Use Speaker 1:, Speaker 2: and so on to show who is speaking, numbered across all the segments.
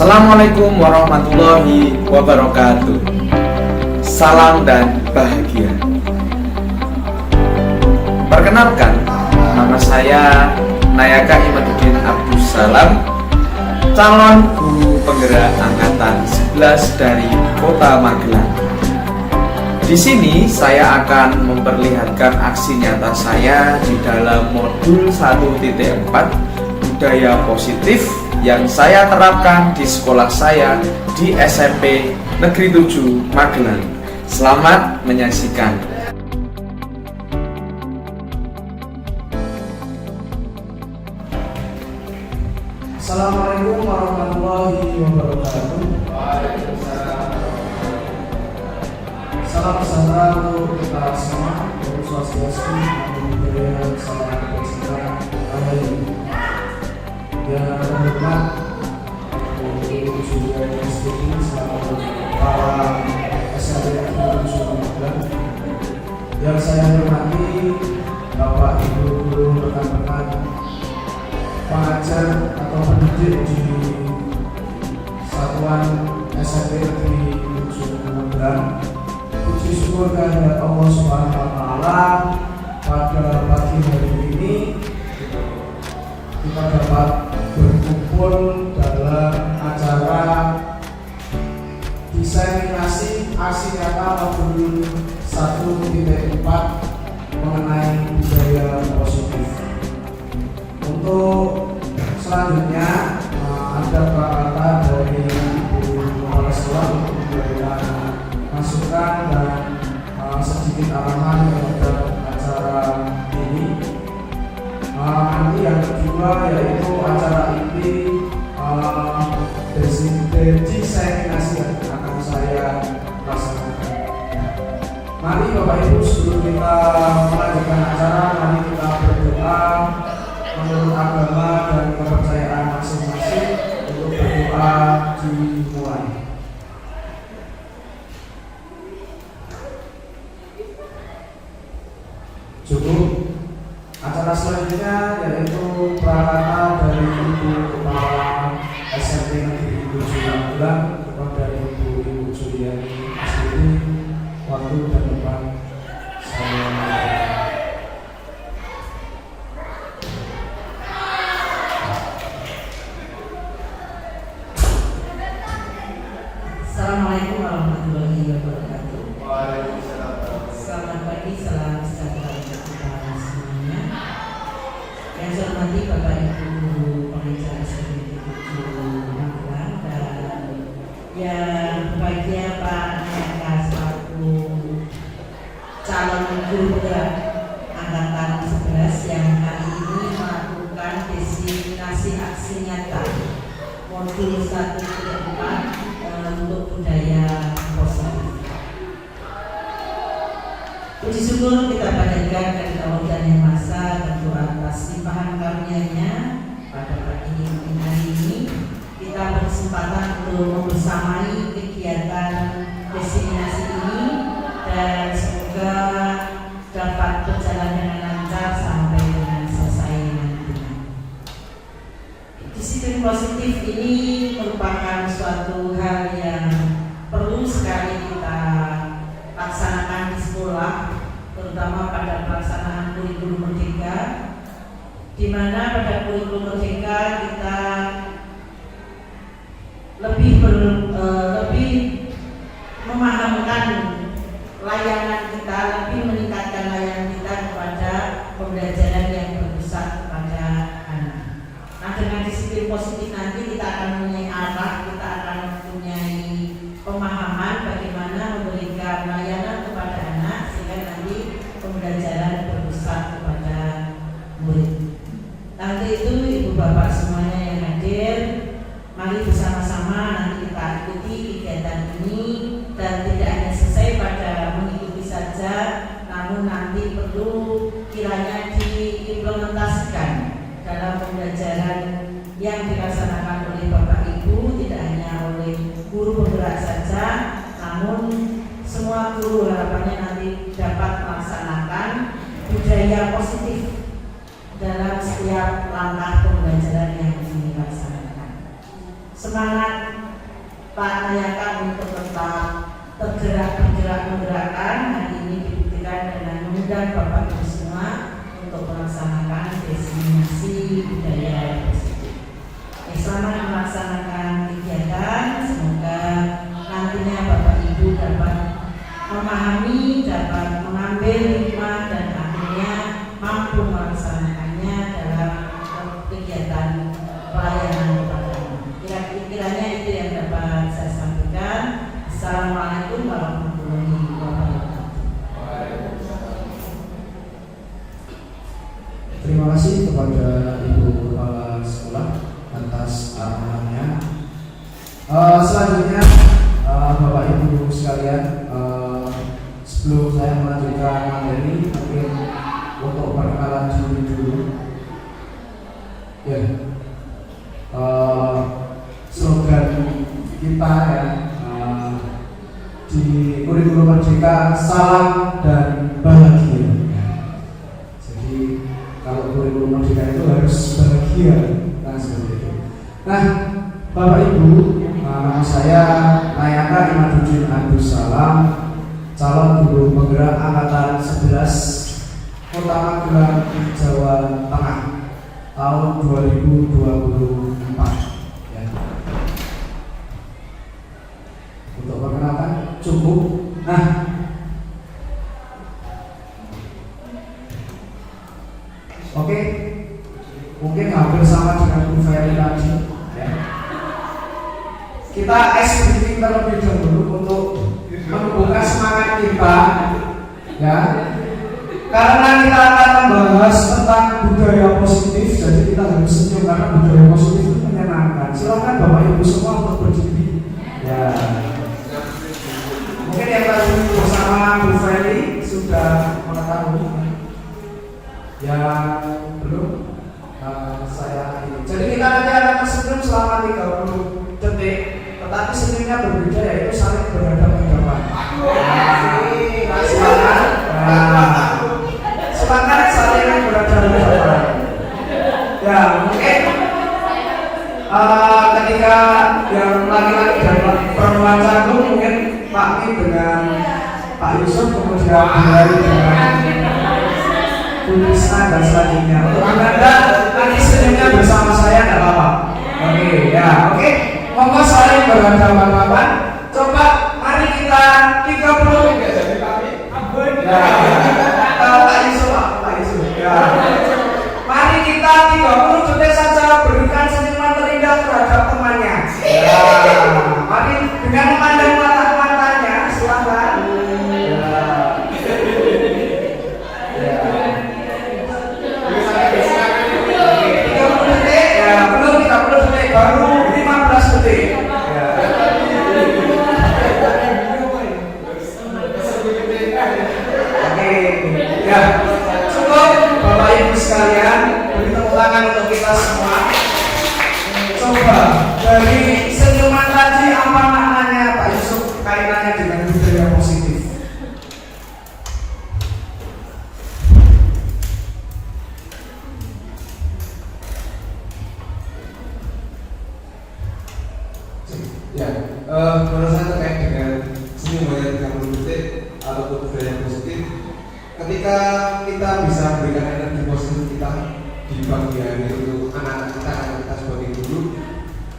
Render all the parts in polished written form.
Speaker 1: Assalamualaikum warahmatullahi wabarakatuh. Salam dan bahagia. Perkenalkan, nama saya Nayaka Imaduddin Abdus Salam, calon guru penggerak angkatan 11 dari Kota Magelang. Di sini saya akan memperlihatkan aksi nyata saya di dalam modul 1.4 budaya positif yang saya terapkan di sekolah saya di SMP Negeri 7 Magelang. Selamat menyaksikan.
Speaker 2: Assalamualaikum warahmatullahi wabarakatuh. Salam sejahtera untuk kita semua. Om Swastiastu, Namo Buddhaya, Salam Kebajikan, Rahayu. Yang terhormat Guru Sudiani SDI, selamat para SMP Negeri 7 Magelang. Yang saya hormati Bapak Ibu guru, rekan-rekan pengajar atau pendidik di Satuan SMP Negeri 7 Magelang. Puji syukur kehadirat Allah Subhanahu wa Ta'ala, pada pagi hari ini kita dapat berkumpul dalam acara diseminasi aksi nyata modul 1.4 mengenai budaya positif. Untuk selanjutnya ada kata dari Ibu Kepala Sekolah untuk memberikan masukan dan sedikit arahan terhadap acara ini. Nanti yang kedua yaitu acara inti diseminasi yang akan saya laksanakan. Mari Bapak Ibu, sebelum kita melanjutkan acara, mari kita berdoa menurut agama dan kepercayaan masing-masing. Untuk berdoa dimulai. Cukup. Acara selanjutnya yaitu prakata dari Ibu Kepala SMP Negeri 7 Magelang kepada Ibu Sudiani SDI. Waktu dan depan saya.
Speaker 3: Assalamualaikum warahmatullahi wabarakatuh. Selamat pagi, salam sejahtera untuk kita semuanya. Yang saya hormati Bapak Ibu guru pengajar SMP 7 Magelang dan yang berbahagia Pak Nayaka selaku calon guru penggerak angkatan 11 yang hari ini melakukan diseminasi aksi nyata modul 1.4 untuk budaya positif. Puji syukur kita panjatkan dari Allah dan Yang Maha Esa tentu atas limpahan karunia-Nya. Pada pagi hari ini kita berkesempatan untuk membersamai kegiatan diseminasi ini dan semoga dapat berjalan dengan lancar sampai dengan selesai nantinya. Disiplin positif ini merupakan suatu hal yang perlu sekali kita laksanakan di sekolah, terutama pada pelaksanaan kurikulum merdeka, di mana pada kurikulum merdeka kita lebih memahamkan layanan kita, lebih meningkatkan layanan kita kepada pembelajaran yang berpusat kepada anak. Nah, dengan disiplin positif nanti kita akan mempunyai arah, kita akan mempunyai pemahaman bagaimana memberikan layanan kepada anak sehingga nanti pembelajaran berpusat kepada murid. Nanti itu Ibu Bapak semuanya yang hadir, mari bersama-sama nanti kita ikuti kegiatan ini dan tidak hanya selesai pada mengikuti saja, namun nanti perlu kiranya diimplementasikan dalam pembelajaran yang dilaksanakan oleh Bapak Ibu, tidak hanya oleh guru penggerak saja, namun semua guru harapannya nanti dapat melaksanakan budaya positif dalam setiap langkah pembelajaran yang dilaksanakan. semangat Pak Nayaka untuk tetap menggerakkan hari ini dibuktikan dengan mengundang Bapak Ibu semua untuk melaksanakan destinasi budaya positif. Selamat melaksanakan kegiatan, semoga nantinya Bapak Ibu dapat memahami, dapat mengambil hikmah dan akhirnya mampu melaksanakannya dalam kegiatan pelayanan kepada anak. Kiranya itu yang dapat saya sampaikan. Assalamualaikum warahmatullahi wabarakatuh.
Speaker 2: Terima kasih kepada Ibu Kepala Sekolah atas arahannya. Selanjutnya Bapak Ibu sekalian, sebelum saya melanjutkan materi, mungkin untuk perkenalan dulu. Ya, slogan kita ya di kurikulum Merdeka, salam dan bahagia. Jadi kalau kurikulum Merdeka itu harus bahagia, kan seperti itu. Nah, Bapak Ibu, nama saya Nayaka Imaduddin Abdus Salam, calon guru penggerak angkatan 11 Kota Magelang, Jawa Tengah tahun 2024. Ya. Untuk perkenalkan cukup. Nah, oke, mungkin hampir sama dengan Bu Ferry tadi. Ya. Kita briefing terlebih dahulu untuk membuka semangat kita, ya. Karena kita akan membahas tentang budaya positif, jadi kita harus senyum karena budaya positif itu menyenangkan. Silakan Bapak Ibu semua untuk berdiri. Ya. Mungkin yang tadi bersama Bu Ferry sudah mengetahui. Yang belum, saya ini. Jadi kita nanti akan senyum selama 30 detik, tetapi senyumnya berbeda, yaitu saling berhadapan-hadapan. Semangat saling berhadapan-hadapan. Ya, mungkin ketika yang laki-laki dan perempuan canggung, mungkin Pak Min dengan Pak Yusuf, kemudian Hari dengan tulisan dan selanjutnya. Untuk Anda nanti senyumnya bersama saya, tidak apa-apa. Oke, ya, oke. Monggo saling berhadapan-hadapan. Coba mari kita 30. Ya, Pak Yusuf, Pak Yusuf. Ya. Mari kita 30 detik saja berikan senyuman terindah terhadap temannya. Ya. Mari dengan memandang mata-matanya, silakan. Baru 15 detik. Ya. Oke, ya cukup Bapak Ibu sekalian, beri tepuk tangan untuk kita semua. Coba dari senyuman tadi apa maknanya Pak Yusuf kaitannya dengan budaya positif?
Speaker 4: Ya, menurut saya terkait dengan senyum banyak 30 detik ataupun budaya positif. Ketika kita bisa memberikan energi positif kita di pagi hari untuk anak-anak kita sebagai guru,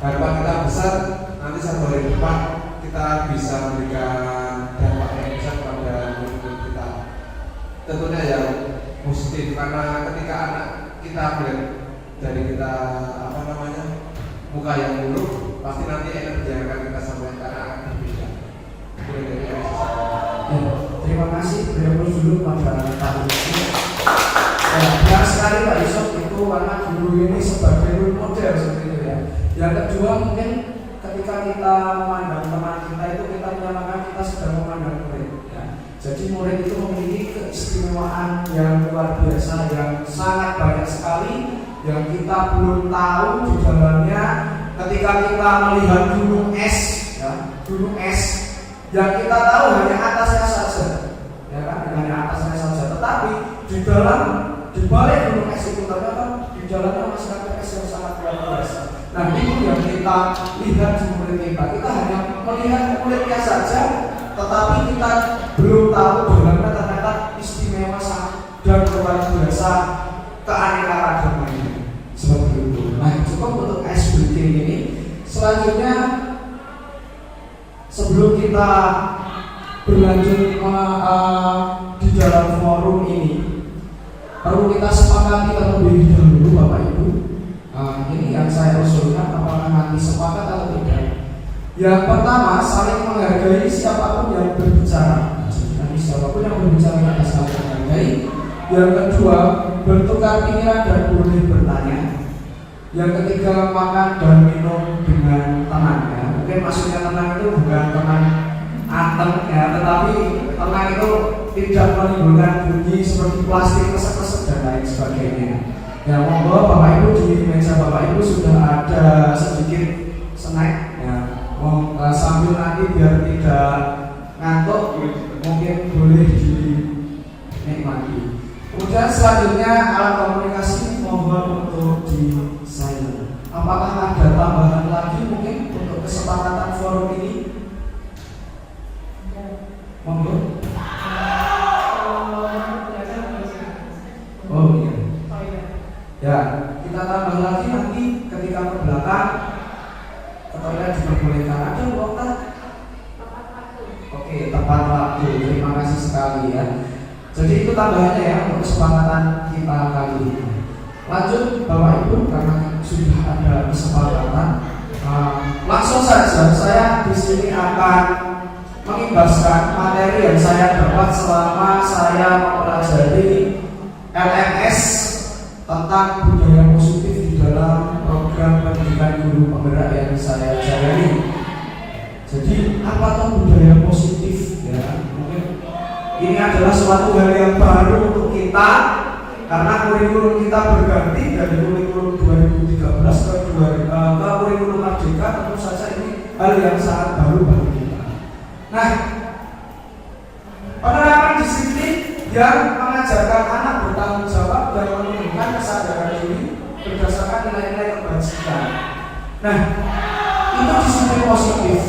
Speaker 4: harapan kita besar nanti satu hari depan kita bisa memberikan dampak yang besar kepada murid-murid kita. Tentunya yang positif, karena ketika anak kita melihat dari kita muka yang buruk, pasti nanti energi yang akan kita sampaikan ke anak akan berbeda.
Speaker 2: Terima kasih. Beliau dulu pada tahun ini. Benar sekali Pak Yusuf, itu karena guru ini sebagai role model seperti itu ya. Yang kedua, mungkin ketika kita memandang teman kita itu, kita menyamakan kita sedang memandang murid. Ya. Jadi murid itu memiliki keistimewaan yang luar biasa, yang sangat banyak sekali yang kita belum tahu di dalamnya. Ketika kita melihat gunung es, ya, gunung es yang kita tahu hanya atasnya saja, ya kan, hanya atasnya saja. Tetapi di dalam, di balik gunung es itu ternyata di dalamnya masih ada es yang sangat luar biasa. Nah, itu yang kita lihat di murid kita. Kita hanya melihat muridnya saja, tetapi kita belum tahu bagaimana ternyata istimewa dan luar biasa keanekaragamannya. Seperti itu. Nah, cukup untuk ice breaking ini. Selanjutnya, sebelum kita berlanjut di dalam forum ini, perlu kita sepakati terlebih dahulu, Bapak Ibu. Ini yang saya usulkan, apakah nanti sepakat atau tidak. Yang pertama, saling menghargai siapapun yang berbicara. Jadi siapapun yang berbicara kita saling menghargai. Yang kedua, bertukar pikiran dan boleh bertanya. Yang ketiga, makan dan minum dengan tenang. Ya. Mungkin maksudnya tenang itu bukan tenang atem ya, tetapi tenang itu tidak menimbulkan bunyi seperti plastik kesek-kesek dan lain sebagainya. Ya, monggo Bapak Ibu, di meja Bapak Ibu sudah ada sedikit snack ya. Sambil nanti biar tidak ngantuk, mungkin boleh dinikmati. Kemudian selanjutnya alat komunikasi mohon untuk di silent. Apakah ada tambahan lagi mungkin untuk kesepakatan forum ini? Monggo. Oh iya. Ya, kita tambah lagi nanti ketika ke belakang ke toilet diperbolehkan. Ada waktu? Oke, tepat waktu. Terima kasih sekali ya. Jadi itu tambahannya ya untuk kesepakatan kita kali ini. Lanjut Bapak Ibu, karena sudah ada kesepakatan, langsung saja saya di sini akan mengimbaskan materi yang saya dapat selama saya mempelajari LMS tentang budaya positif di dalam program pendidikan guru penggerak yang saya jalani. Jadi apa tuh budaya positif ya? Mungkin ini adalah suatu hal yang baru untuk kita karena kurikulum kita berganti dari kurikulum 2013 ke kurikulum Merdeka. Tentu saja ini hal yang sangat baru bagi kita. Nah, penerapan disiplin yang mengajarkan anak bertanggung jawab dan menumbuhkan kesadaran diri berdasarkan nilai-nilai kebajikan. Nah, itu disiplin positif.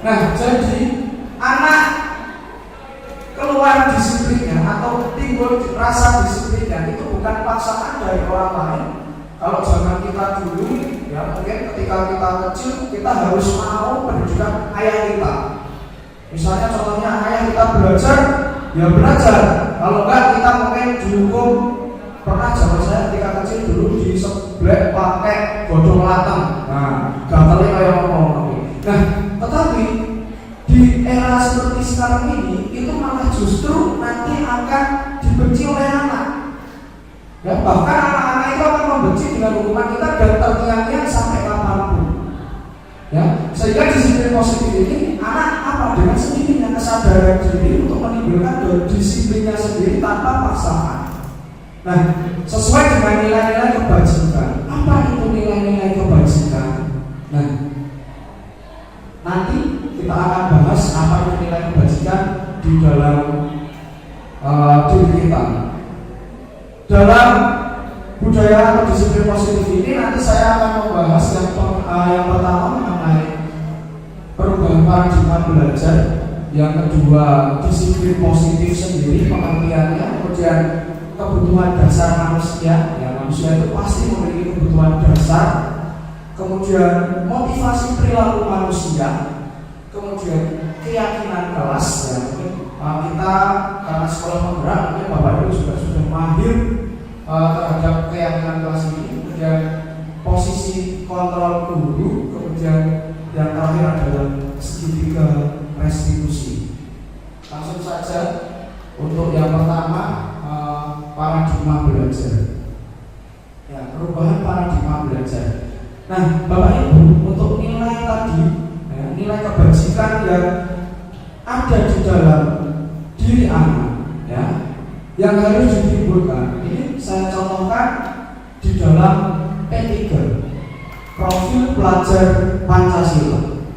Speaker 2: Nah, jadi anak keluar disiplinnya atau timbul rasa disiplinnya itu bukan paksaan dari orang lain. Kalau zaman kita dulu, ya mungkin ketika kita kecil kita harus mau pendidikan ayah kita. Misalnya contohnya ayah kita belajar, ya belajar. Kalau enggak kita mungkin dihukum. Pernah zaman saya ketika kecil dulu diseblek pakai godong lateng. Nah, gatalnya kayak ngomong. Nah, tetapi di era seperti sekarang ini itu malah justru nanti akan dibenci oleh anak. Ya, bahkan anak-anak itu akan membenci dengan hukuman kita dan terngiang-ngiang sampai kapanpun. Ya, sehingga disiplin positif ini anak apa dengan sendirinya kesadaran diri untuk menimbulkan disiplinnya sendiri tanpa paksaan. Nah, sesuai dengan nilai-nilai kebajikan. Apa itu nilai-nilai kebajikan? Nah, nanti kita akan bahas apa itu nilai kebajikan di dalam diri kita. Dalam budaya atau disiplin positif ini nanti saya akan membahas yang pertama mengenai perubahan paradigma belajar, yang kedua disiplin positif sendiri pengertiannya, kemudian kebutuhan dasar manusia, ya manusia itu pasti memiliki kebutuhan dasar, kemudian motivasi perilaku manusia, kemudian keyakinan kelas. Ya mungkin kita karena sekolah penggerak mungkin Bapak Ibu juga sudah mahir terhadap keyakinan kelas ini, kemudian posisi kontrol guru, kemudian yang terakhir adalah segitiga restitusi. Langsung saja untuk yang pertama, paradigma belajar. Ya, perubahan paradigma belajar. Nah, Bapak Ibu, untuk nilai tadi, ya, nilai kebajikan yang ada di dalam diri anak, ya, yang harus ditimbulkan. Ini saya contohkan di dalam P3, profil pelajar Pancasila.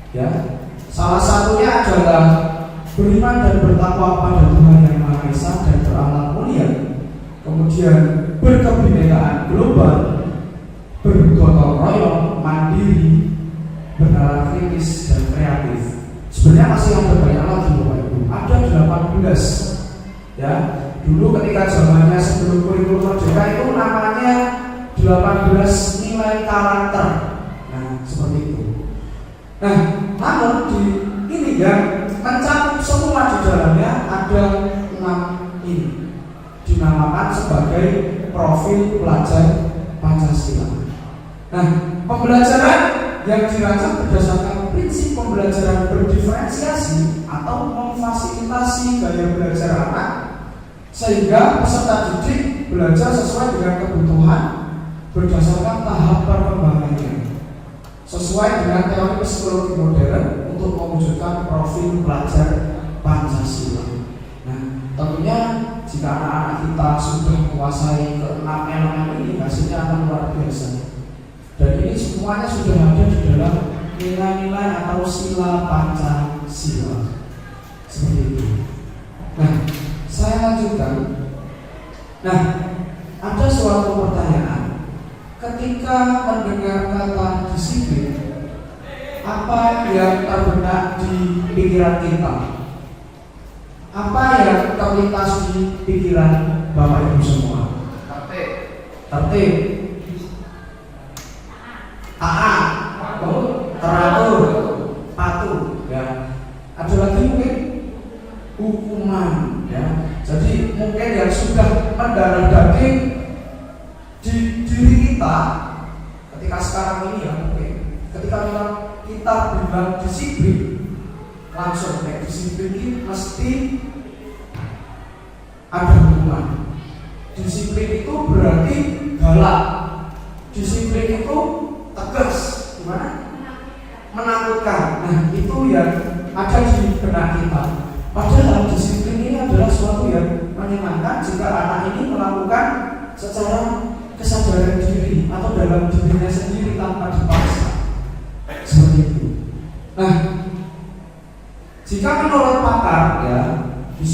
Speaker 2: Ya, salah satunya adalah beriman dan bertakwa pada Tuhan Yang Maha Esa dan berakhlak mulia. Kemudian berkebinekaan global, bergotong royong, mandiri, bernalar kritis dan kreatif. Sebenarnya masih ada banyak lagi Bapak Ibu. Ada 18 ya. Dulu ketika zamannya sebelum kurikulum merdeka itu namanya 18 nilai karakter. Nah, seperti itu. Nah, namun di ini yang mencakup semua di dalamnya ada 6 ini. Dinamakan sebagai profil pelajar Pancasila. Nah, pembelajaran yang dirancang berdasarkan prinsip pembelajaran berdiferensiasi atau memfasilitasi gaya belajar anak sehingga peserta didik belajar sesuai dengan kebutuhan berdasarkan tahap perkembangannya sesuai dengan teori psikologi modern untuk mewujudkan profil pelajar Pancasila. Nah, tentunya jika anak-anak kita sudah menguasai ke-6 elemen ini, hasilnya akan luar biasa. Dan ini semuanya sudah ada di dalam nilai-nilai atau sila Pancasila. Seperti itu. Nah, saya lanjutkan. Nah, ada suatu pertanyaan. Ketika mendengar kata disiplin, apa yang terbenak di pikiran kita? Apa yang terlintas di pikiran Bapak Ibu semua? Tertib, taat, teratur, patuh. Ya. Ada lagi mungkin hukuman. Ya. Jadi mungkin yang sudah mendarah daging di diri kita ketika sekarang ini ya mungkin ketika kita bilang disiplin langsung disiplin ini mesti ada hukuman. Disiplin itu berarti galak. Disiplin itu tegas, gimana? Menakutkan. Nah, itu yang ada di benak kita. Padahal disiplin ini adalah sesuatu yang menyenangkan jika anak ini melakukan secara kesadaran diri atau dalam dirinya sendiri tanpa dipaksa. Seperti itu. Nah, jika menurut pakar ya di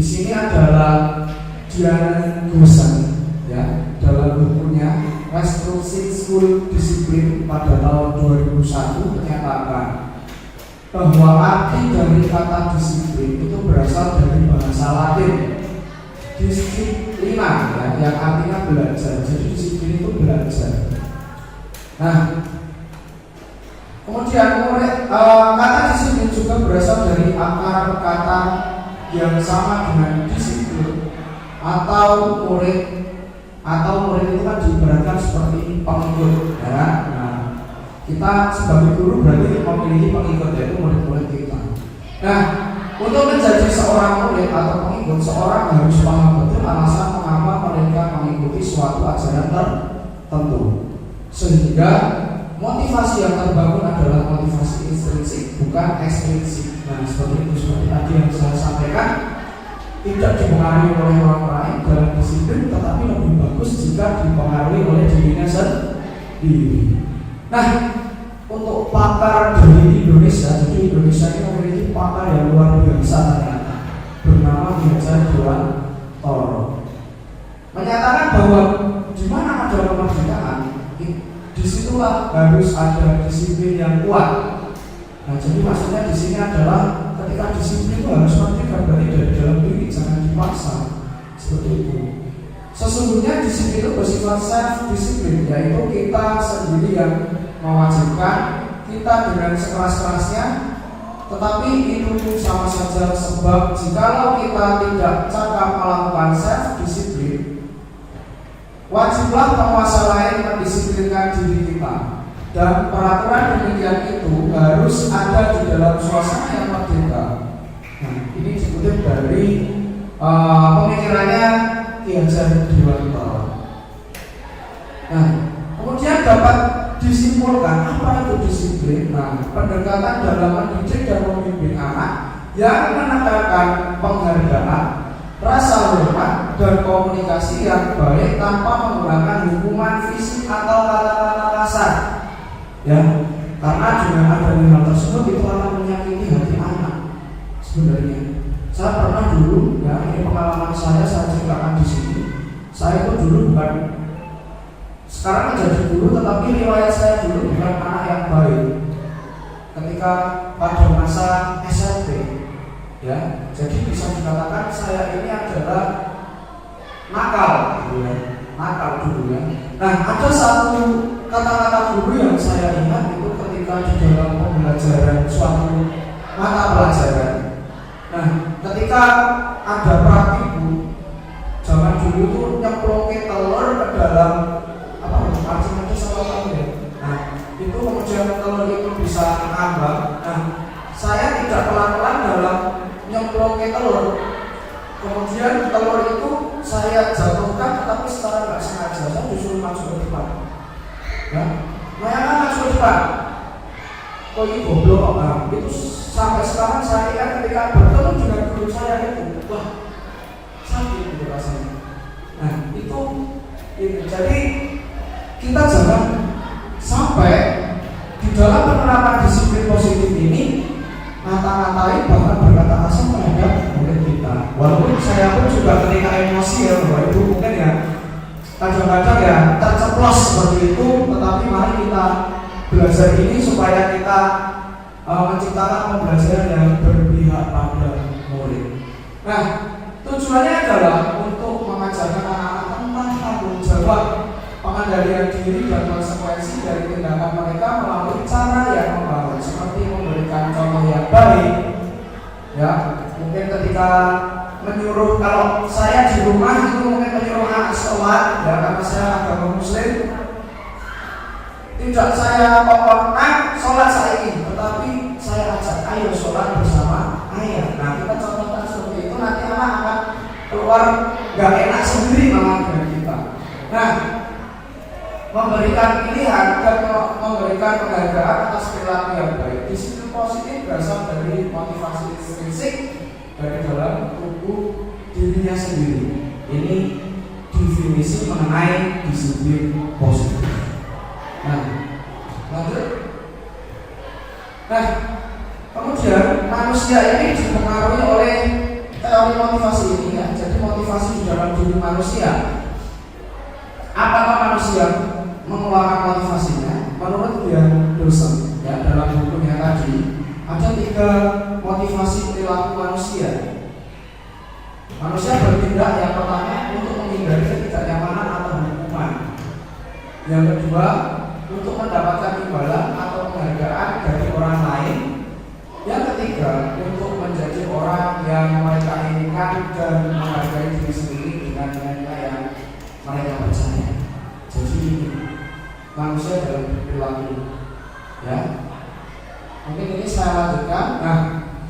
Speaker 2: sini adalah Dian Gosan ya dalam bukunya Restructuring School Discipline pada tahun 2001 menyatakan bahwa arti dari kata disiplin itu berasal dari bahasa Latin disiplina ya, yang artinya belajar. Jadi disiplin itu belajar. Nah, kemudian kata disiplin juga berasal dari akar kata yang sama dengan disiplin atau murid itu kan diibaratkan seperti pengikut ya. Nah, kita sebagai guru berarti memiliki pengikut yaitu murid-murid kita. Nah, untuk menjadi seorang murid atau pengikut, seorang harus paham betul alasan mengapa mereka mengikuti suatu ajaran tertentu sehingga motivasi yang terbangun adalah motivasi intrinsik bukan ekstrinsik. Nah, seperti itu, seperti tadi yang saya sampaikan, tidak dipengaruhi oleh orang lain dalam disiplin, tetapi lebih bagus jika dipengaruhi oleh dirinya sendiri. Nah, untuk pakar dari Indonesia, jadi Indonesia ini memiliki pakar yang luar biasa ternyata, bernama Dian Toro, menyatakan bahwa di mana ada kemerdekaan, disitulah harus ada disiplin yang kuat. Nah, jadi maksudnya di sini adalah ketika disiplin itu harus merdeka dari dalam diri, jangan dipaksa. Seperti itu. Sesungguhnya disiplin itu bersifat self-disiplin, yaitu kita sendiri yang mewajibkan kita dengan sekeras-kerasnya, tetapi itu sama saja sebab jikalau kita tidak cakap melakukan self-disiplin, wajiblah penguasa lain mendisiplinkan diri kita. Dan peraturan demikian itu harus ada di dalam suasana yang merdeka. Nah, ini dikutip dari pemikirannya Ki Hajar Dewantara. Nah, kemudian dapat disimpulkan apa itu disiplin. Nah, pendekatan dalam mendidik dan membimbing anak yang menekankan penghargaan, rasa hormat, dan komunikasi yang baik tanpa menggunakan hukuman fisik atau kata-kata kasar. Ya, karena dengan adanya hal tersebut itu akan menyakiti hati anak. Sebenarnya, saya pernah dulu, ya ini pengalaman saya ceritakan di sini. Saya itu dulu bukan sekarang menjadi guru, tetapi riwayat saya dulu bukan anak yang baik ketika pada masa SMP, ya. Jadi bisa dikatakan saya ini adalah nakal, gitu ya. Nakal dulu ya. Nah, ada satu kata-kata guru yang saya ingat itu ketika di dalam pembelajaran suatu mata pelajaran. Nah, ketika ada praktikum zaman dulu itu nyemplungin telur ke dalam macam-macam sama kamu ya. Nah, itu kemudian telur itu bisa ngambang. Nah, saya tidak pelan-pelan dalam nyemplungin telur. Kemudian telur itu saya jatuhkan, tetapi secara nggak sengaja saya disuruh maju ke depan. Ya, Mayana maju ke depan. Kok ini goblok kok? Nah, itu sampai sekarang saya ingat ketika bertemu dengan guru saya itu, wah, sakit itu rasanya. Nah, itu jadi kita jangan sampai di dalam penerapan disiplin positif ini ngata-ngatain bahkan berkata kasar terhadap murid kita. Walaupun saya pun juga ketika emosi ya Bapak Ibu mungkin ya kadang-kadang ya terceplos seperti itu, tetapi mari kita belajar ini supaya kita menciptakan pembelajaran yang berpihak pada murid. Nah, tujuannya adalah untuk mengajarkan anak-anak tentang tanggung jawab pengendalian diri dan konsekuensi dari tindakan mereka melalui cara yang membangun, seperti memberikan contoh yang baik. Ya, mungkin ketika menyuruh, kalau saya di rumah itu mungkin menyuruh anak sholat, ya karena saya agama Muslim, tidak saya pokok sholat saya ini, tetapi saya ajak ayo sholat bersama ayah. Nah, kita contohkan seperti itu, nanti anak akan keluar nggak enak sendiri malah dengan kita. Nah, memberikan pilihan dan memberikan penghargaan atas perilaku yang baik. Disiplin positif berasal dari motivasi intrinsik dari dalam tubuh dirinya sendiri. Ini definisi mengenai disiplin positif. Nah, lanjut. Nah, kemudian manusia ini dipengaruhi oleh teori motivasi ini ya. Jadi motivasi di dalam diri manusia. Apakah manusia mengeluarkan motivasinya? Menurut Ian Dawson ya, dalam bukunya tadi ada 3 motivasi perilaku manusia. Manusia bertindak yang pertama untuk menghindari ketidaknyamanan atau hukuman. Yang kedua untuk mendapatkan imbalan atau penghargaan dari orang lain. Yang ketiga untuk menjadi orang yang mereka inginkan dan menghargai diri sendiri dengan nilai yang mereka percaya. Jadi manusia dalam perilaku, ya. Mungkin ini saya lanjutkan. Nah,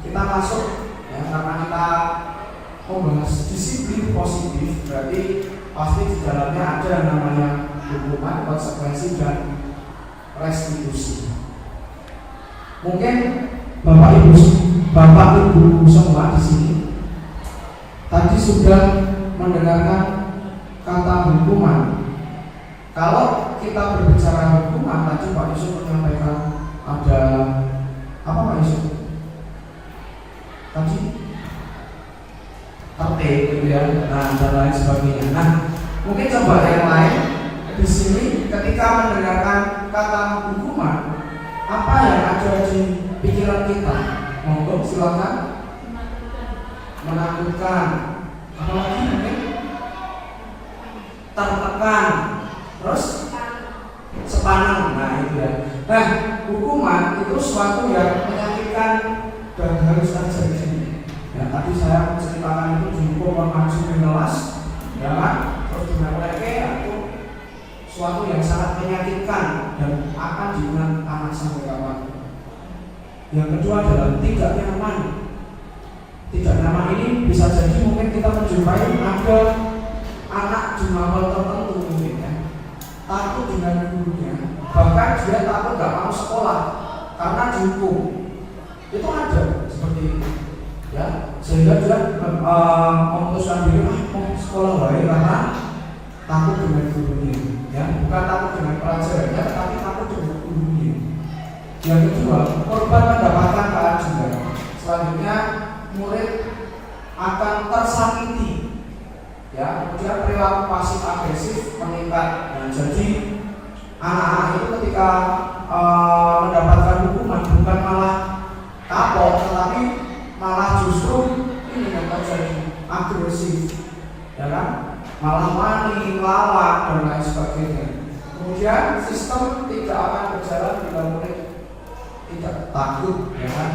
Speaker 2: kita masuk ya, karena kita membahas disiplin positif, berarti pasti di dalamnya ada namanya hukuman, konsekuensi dan restitusi. Mungkin Bapak Ibu semua di sini tadi sudah mendengarkan kata hukuman. Kalau kita berbicara hukuman, tadi Pak Yusuf menyampaikan ada apa Pak Yusuf? Tadi tertib gitu ya, nah dan lain sebagainya. Nah, mungkin coba yang lain di sini ketika mendengarkan kata hukuman, apa yang ada di pikiran kita? Monggo silakan. Menakutkan. Apalagi mungkin tertekan. Terus sepanang, nah itu ya. Nah, hukuman itu suatu yang menyakitkan dan harus terjadi. Ya, tadi saya menceritakan itu dihukum maju menelas, ya kan? Terus dimulai itu suatu yang sangat menyakitkan dan akan diingat anak sampai kapan. Yang kedua adalah tidak nyaman. Tidak nyaman ini bisa jadi mungkin kita menjumpai ada anak di level tertentu mungkin ya. Takut dengan gurunya, bahkan dia takut gak mau sekolah karena dihukum. Itu ada seperti itu, ya. Sehingga dia memutuskan diri mau sekolah baik karena takut dengan gurunya, ya. Bukan takut dengan pelajarannya, tapi takut dengan gurunya. Yang kedua, korban mendapatkan keadilan. Selanjutnya, murid akan tersakiti. Ya, kemudian perilaku pasif agresif meningkat. Nah, jadi anak-anak itu ketika mendapatkan hukuman bukan malah kapok, tetapi malah justru ini yang terjadi agresif, ya kan? Malah wani, melawan dan lain sebagainya. Kemudian sistem tidak akan berjalan bila murid tidak takut, ya kan?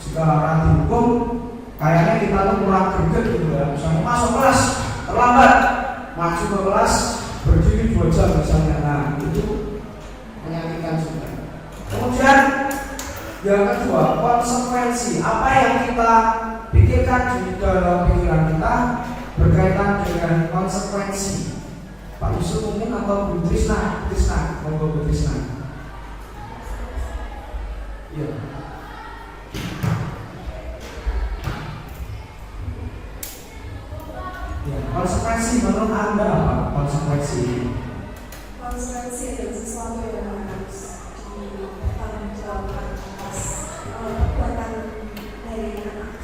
Speaker 2: Jika orang dihukum, kayaknya kita tuh kurang greget gitu ya. Misalnya masuk kelas terlambat, maju ke kelas berdiri 2 jam misalnya. Nah itu menyakitkan juga. Kemudian yang kedua, konsekuensi. Apa yang kita pikirkan di dalam pikiran kita berkaitan dengan konsekuensi. Pak Yusuf mungkin atau Bu Trisna, monggo Bu Trisna. Iya. Ya, konsekuensi menurut Anda apa? Konsekuensi
Speaker 5: adalah sesuatu yang harus dipertanggungjawabkan atas perbuatan dari anak.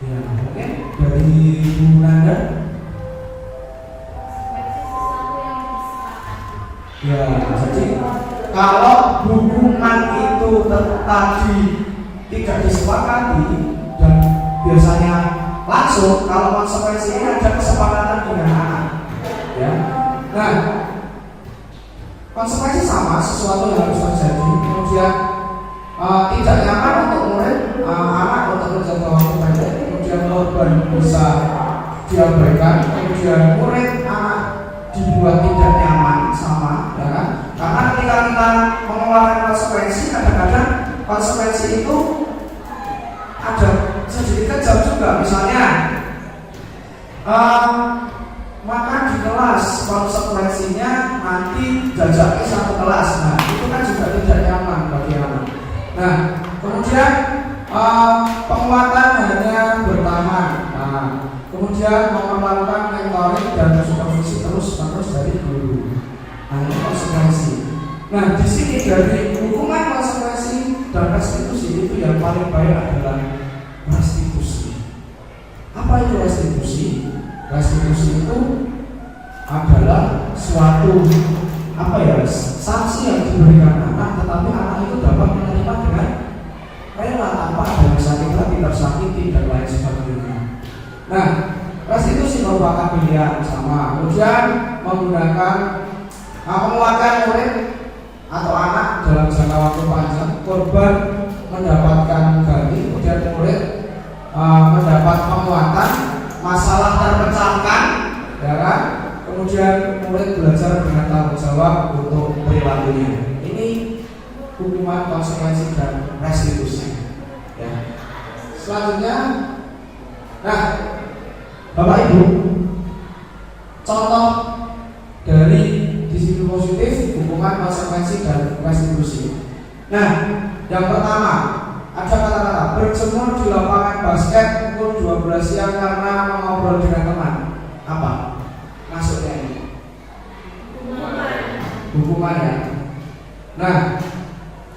Speaker 2: ya, oke. Dari Bu Nanda. Ya, jadi kalau hukuman itu tadi tidak disepakati dan biasanya langsung, kalau konsekuensinya ada kesepakatan dengan anak, ya. Nah, konsekuensi sama, sesuatu yang harus terjadi. Kemudian tidak nyaman untuk murid, anak untuk menjaga waktu pendek. Kemudian korban bisa diabaikan. Kemudian murid, anak dibuat tidak nyaman sama, ya kan? Karena ketika kita mengeluarkan konsekuensi, kadang-kadang konsekuensi itu ada sedikit kejam juga. Misalnya makan di kelas, konsekuensinya nanti jajaki satu kelas. Nah itu kan juga tidak nyaman bagi anak. Nah kemudian penguatan hanya bertahan. Nah kemudian memperlakukan mentoring dan supervisi terus-menerus dari guru. Nah ini konsekuensi. Nah di sini dari hukuman, konsekuensi dan restitusi itu yang paling baik adalah restitusi. Apa itu restitusi? Restitusi itu adalah suatu sanksi yang diberikan anak, tetapi anak itu dapat menerima dengan rela tanpa ada sakit hati, tersakiti dan lain sebagainya. Nah, restitusi merupakan pilihan sama. Kemudian menggunakan penguatan murid atau anak dalam jangka waktu panjang, korban mendapatkan ganti, kemudian murid mendapat penguatan, masalah terpecahkan, ya kan? Kemudian murid belajar dengan tanggung jawab untuk perilakunya. Ini hukuman, konsekuensi dan restitusi. Ya. Selanjutnya, nah, Bapak Ibu, contoh dari disiplin positif, hukuman, konsekuensi dan restitusi. Nah, yang pertama ada kata-kata berjemur di lapangan basket pukul 12 siang karena mengobrol dengan teman. Apa maksudnya ini? Hukuman ya. Nah,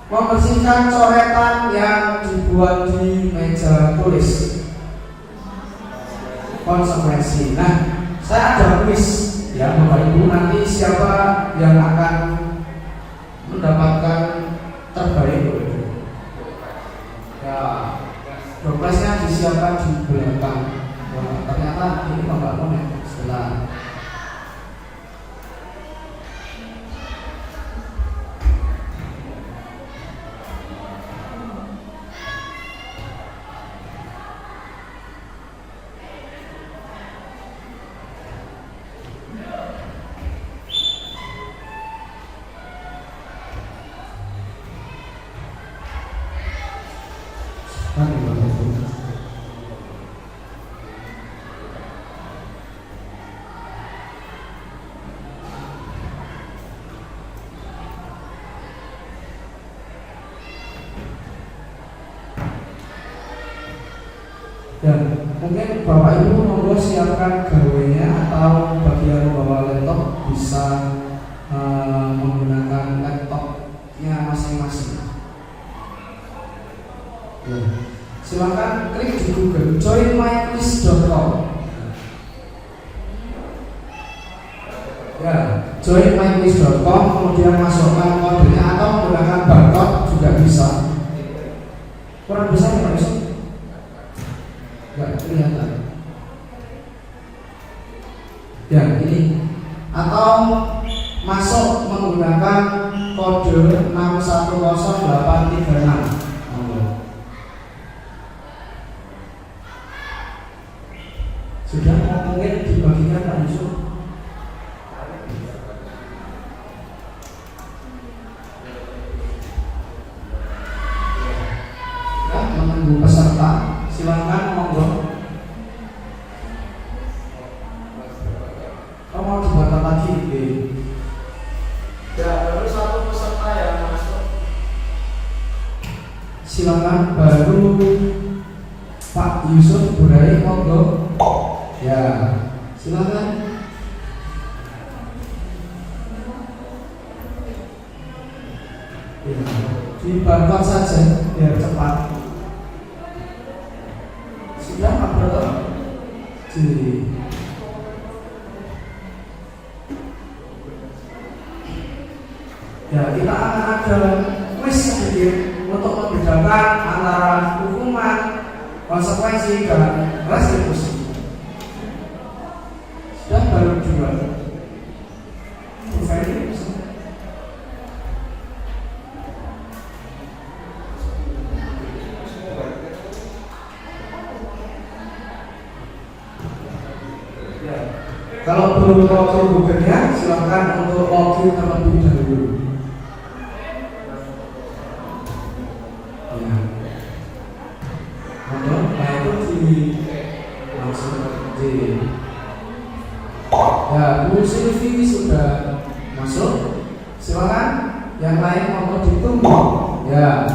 Speaker 2: membersihkan coretan yang dibuat di meja tulis. Konsekuensi. Nah, saya ada kuis ya Bapak Ibu, nanti siapa yang akan mendapatkan terbaik? Ya, dompetnya disiapkan di belakang. Wah, ternyata ini Bapak Monet sebelah. Dan mungkin Bapak Ibu monggo siapkan gawainya, atau bagi yang membawa laptop bisa menggunakan laptopnya masing-masing. Ya. Silakan klik di Google joinmyquiz.com. Ya, join myquiz.com, kemudian masukkan kodenya atau menggunakan barcode juga bisa. Kurang besar ya Pak Yusuf? Enggak kelihatan. Ya ini. Atau masuk menggunakan kode 610836. Sudah mungkin dibagikan Pak Yusuf. Ya, menunggu peserta, silakan monggo. Kalau mau dibaca lagi, ya baru satu peserta yang masuk. Silakan baru Pak Yusuf Burai monggo. Ya, silakan. Ya, di barcode saja biar cepat. Sudah Pak Broto? Ya, kita akan ada kuis sedikit untuk membedakan antara hukuman, konsekuensi, dan restitusi. Sudah baru dua. Ya. Kalau belum login Google-nya, silakan untuk login terlebih dahulu. Ya. Nah itu langsung di. Ya, Bu Silvi sudah masuk. Silakan yang lain mau ditunggu. Ya,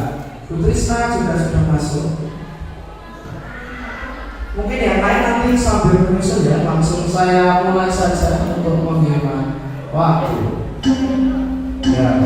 Speaker 2: Bu Trisna juga sudah masuk. Mungkin yang lain nanti sambil menyusul ya. Langsung saya mulai saja untuk menghemat waktu. Ya.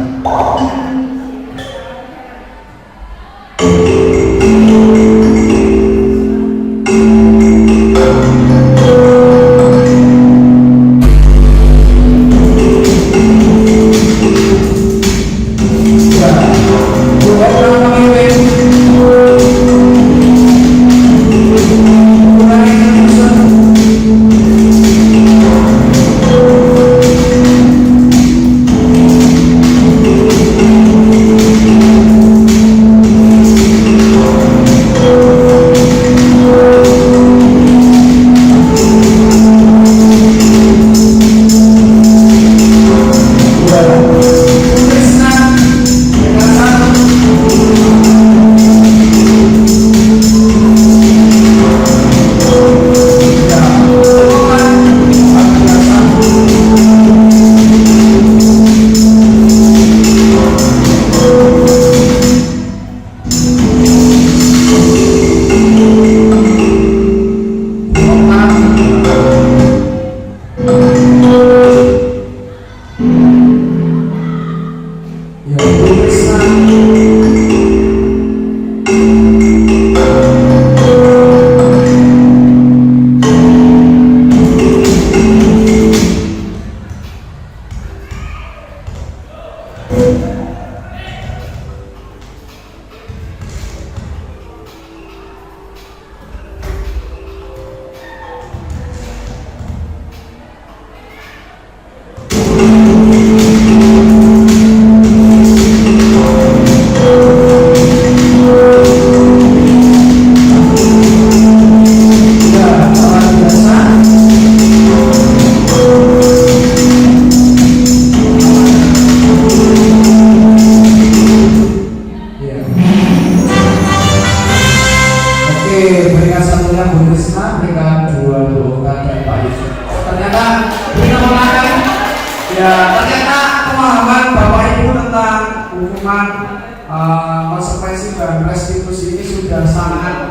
Speaker 2: Konsekuensi dan restitusi ini sudah sangat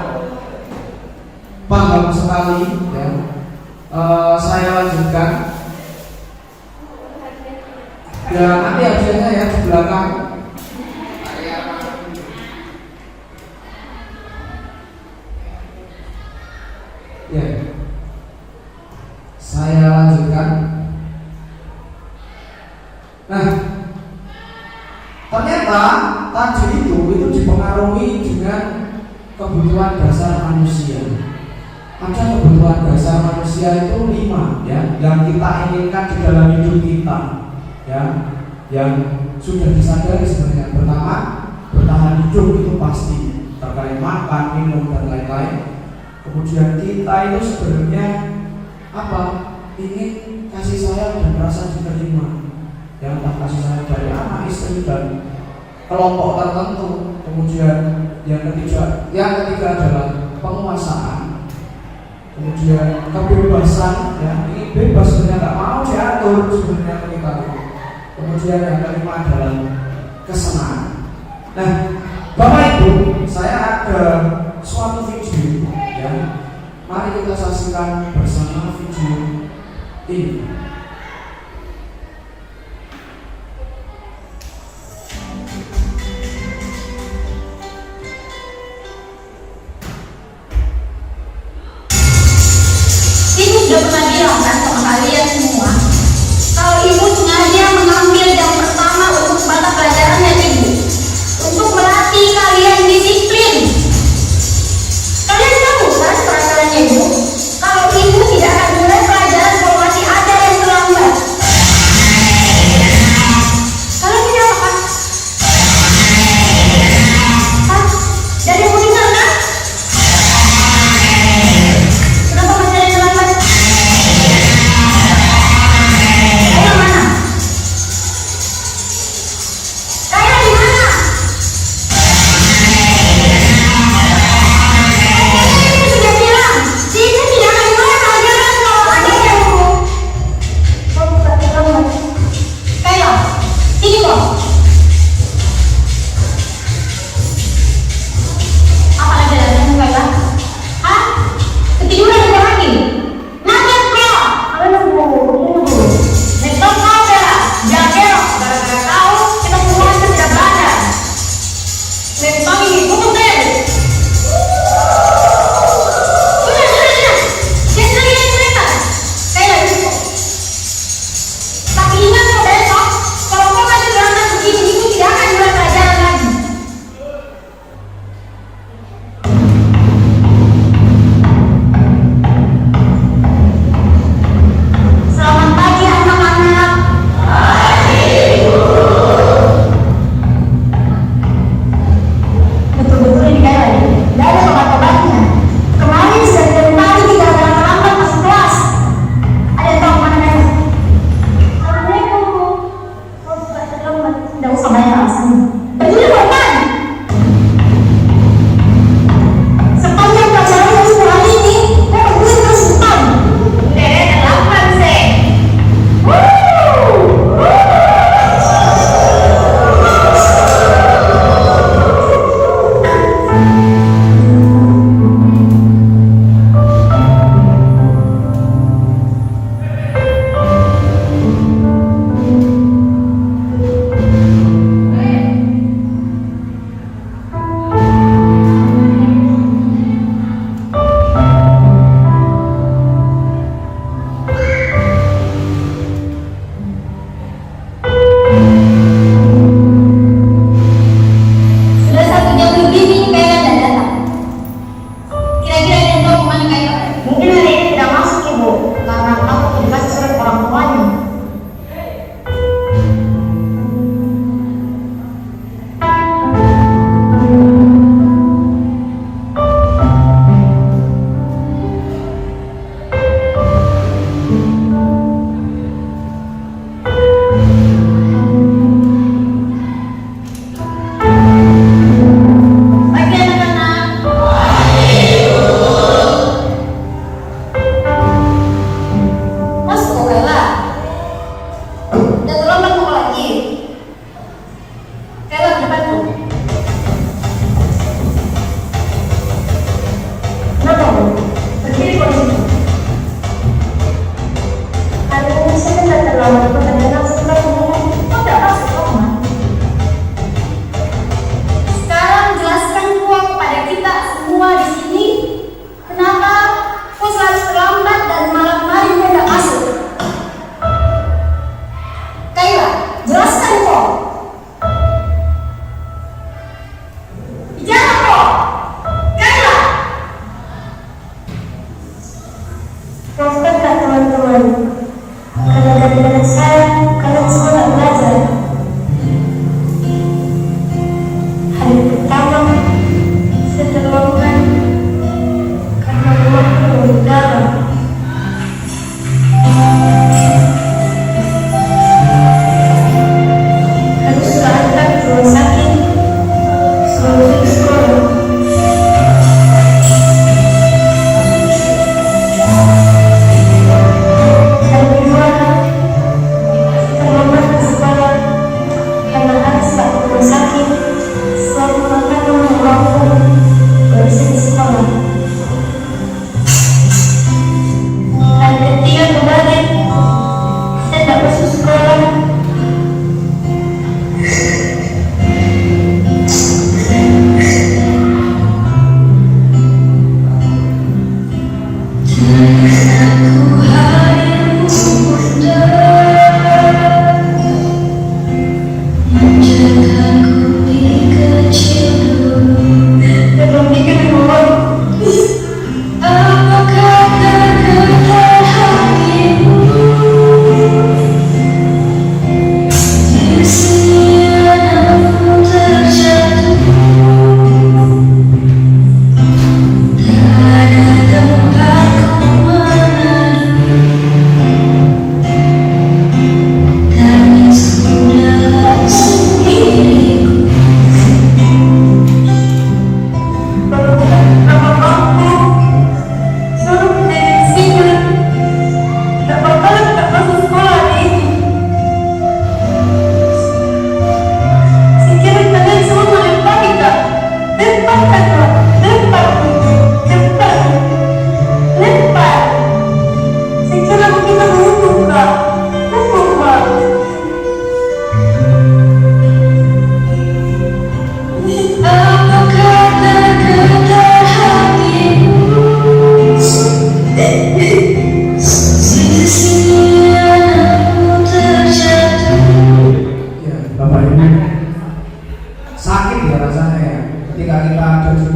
Speaker 2: paham sekali ya. Saya lanjutkan ya, nanti hasilnya ya di belakang. Ya, saya lanjutkan. ternyata tadi itu dipengaruhi dengan kebutuhan dasar manusia. Ada kebutuhan dasar manusia itu 5 ya, yang kita inginkan di dalam hidup kita ya, yang sudah disadari sebenarnya. Pertama, bertahan hidup itu pasti terkait makan, minum dan lain-lain. Kemudian kita itu sebenarnya apa? Ingin kasih sayang dan merasa diterima. Yang entah kasih sayang dari anak, istri dan kelompok tertentu. Kemudian yang ketiga adalah penguasaan. Kemudian kebebasan, ya, ini bebas sebenarnya, nggak mau diatur sebenarnya kita. Kemudian yang kelima adalah kesenangan. Nah, Bapak Ibu, saya ada suatu video, ya. Mari kita saksikan bersama video ini.
Speaker 6: Ibu sudah pernah bilang kan sama kalian semua, kalau ibu sengaja mengambil yang pertama untuk mata pelajarannya ibu, untuk melatih kalian disiplin. Kalian tahu kan perasaannya ibu? Kalau ibu tidak akan mulai pelajaran kalau masih ada yang telah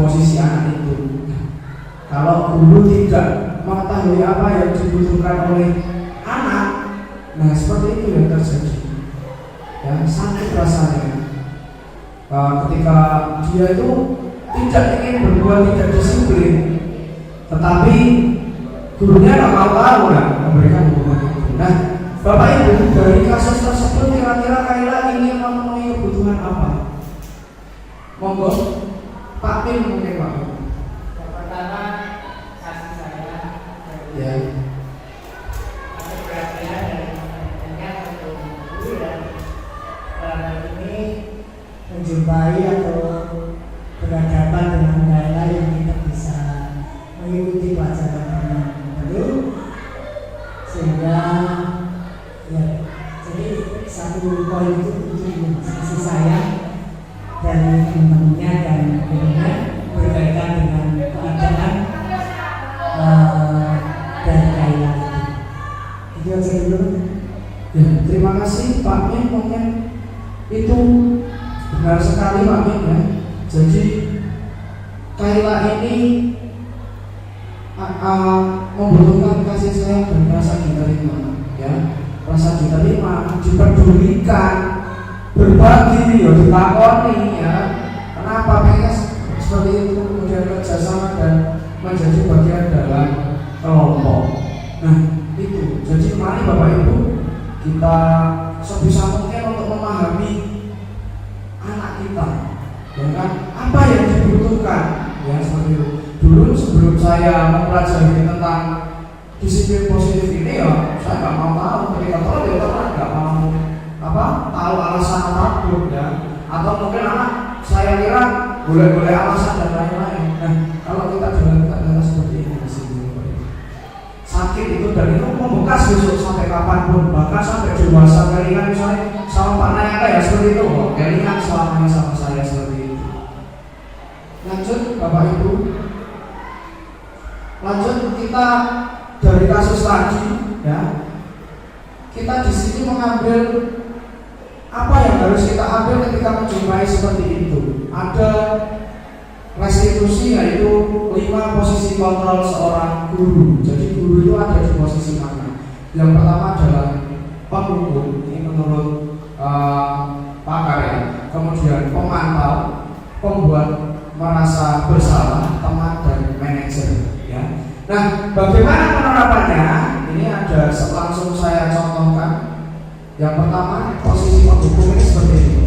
Speaker 2: posisi anak itu. Kalau guru tidak mengetahui apa yang dibutuhkan oleh anak, nah seperti itu yang terjadi. Ya, sakit rasanya ketika dia itu tidak ingin berbuat tidak disiplin, tetapi gurunya nggak mau tahu memberikan hukuman itu. Nah, Bapak Ibu, dari kasus tersebut kira-kira Kaila ingin memenuhi kebutuhan apa? Monggo, Pak Pin mungkin Pak.
Speaker 3: Yang pertama, kasih sayang.
Speaker 2: Ya.
Speaker 3: Ada perhatian dari teman-temannya untuk guru dan dalam hal ini menjumpai atau berhadapan dengan Kaila yang tidak bisa mengikuti pelajaran dengan baik, sehingga ya, jadi satu poin itu kasih sayang dari teman-temannya dan gurunya berkaitan dengan keadaan dari Kaila itu aja dulu.
Speaker 2: Ya, terima kasih Pak Min, mungkin itu benar sekali Pak Min ya. Jadi Kaila ini membutuhkan kasih sayang dan rasa diterima, ya, rasa diterima, dipedulikan, berbagi, ya, ditakoni, ya. Kenapa pengen seperti itu, kemudian kerjasama dan menjadi bagian dalam kelompok. Nah, itu. Jadi mari Bapak Ibu kita sebisa mungkin untuk memahami anak kita, ya kan, apa yang dibutuhkan, ya seperti itu. Dulu sebelum saya mempelajari tentang disiplin positif ini, ya saya nggak mau tahu ketika telat, ya telat, nggak mau tahu alasan apapun, ya. Atau mungkin anak saya kira boleh alasan dan lain-lain. Nah, kalau kita jalankan adalah seperti ini di sini, sakit itu dan itu membekas besok sampai kapanpun, bahkan sampai dewasa. Kelingan misalnya sama Pak Nayaka ya seperti itu, kelingan selamanya sama saya seperti itu. Lanjut Bapak Ibu, lanjut kita dari kasus tadi, ya. Kita di sini mengambil apa yang harus kita ambil ketika menjumpai seperti itu. Ada restitusi, yaitu 5 posisi kontrol seorang guru. Jadi guru itu ada di posisi mana? Yang pertama adalah penghukum, ini menurut pakar ya. Kemudian pemantau, pembuat merasa bersalah, teman dan manajer. Ya. Nah, bagaimana penerapannya? Ini ada langsung saya contohkan. Yang pertama, posisi penghukum ini seperti ini.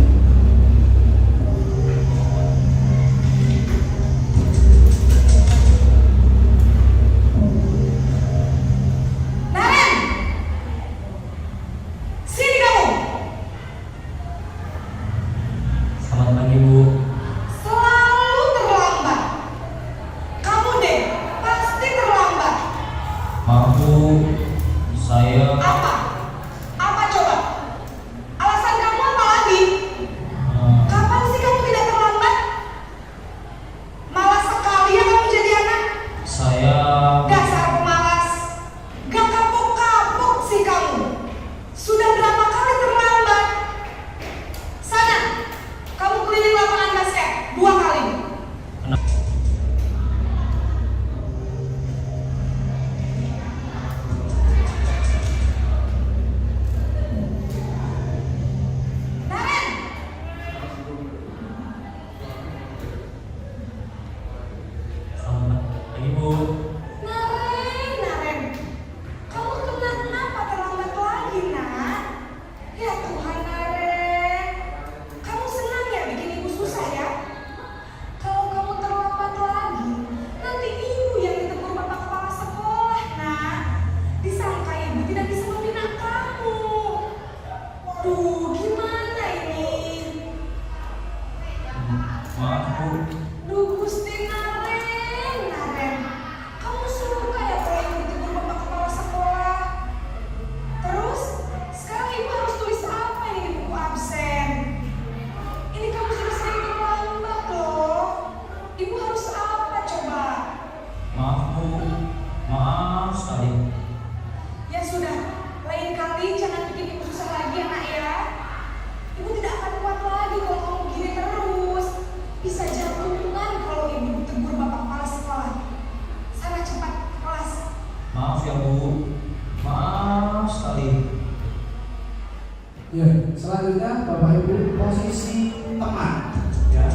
Speaker 6: Bisa jantungan kalau ibu
Speaker 2: Selanjutnya Bapak Ibu posisi teman, ya.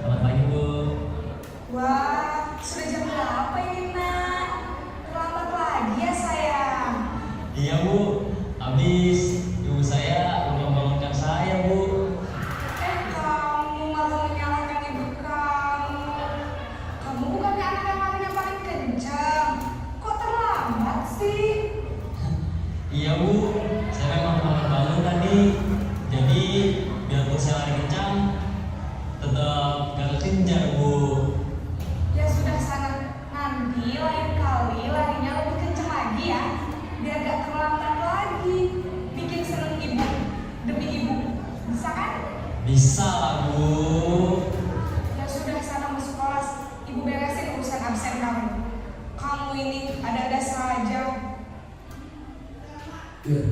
Speaker 7: Selamat pagi Bu.
Speaker 5: Wah, sudah jam berapa ini nak? Terlambat lagi ya sayang.
Speaker 7: Iya Bu, habis ibu saya udah membangunkan saya Bu.
Speaker 5: Kamu malah menyalahkan ibu kamu. Kamu bukannya anak yang larinya paling kencang. Kok terlambat sih?
Speaker 7: Iya Bu, saya memang terlambat bangun tadi. Jadi biarpun saya lari kencang, tetap gak kekejar Bu.
Speaker 5: Ya sudah sana, nanti lain kali larinya lebih kencang lagi ya. Biar gak terlambat lagi. Bikin seneng ibu demi ibu. Bisa kan?
Speaker 7: Bisa lah Bu.
Speaker 5: Ya sudah sana masuk kelas. Ibu beresin urusan absen kamu. Kamu ini ada-ada saja.
Speaker 2: Ya.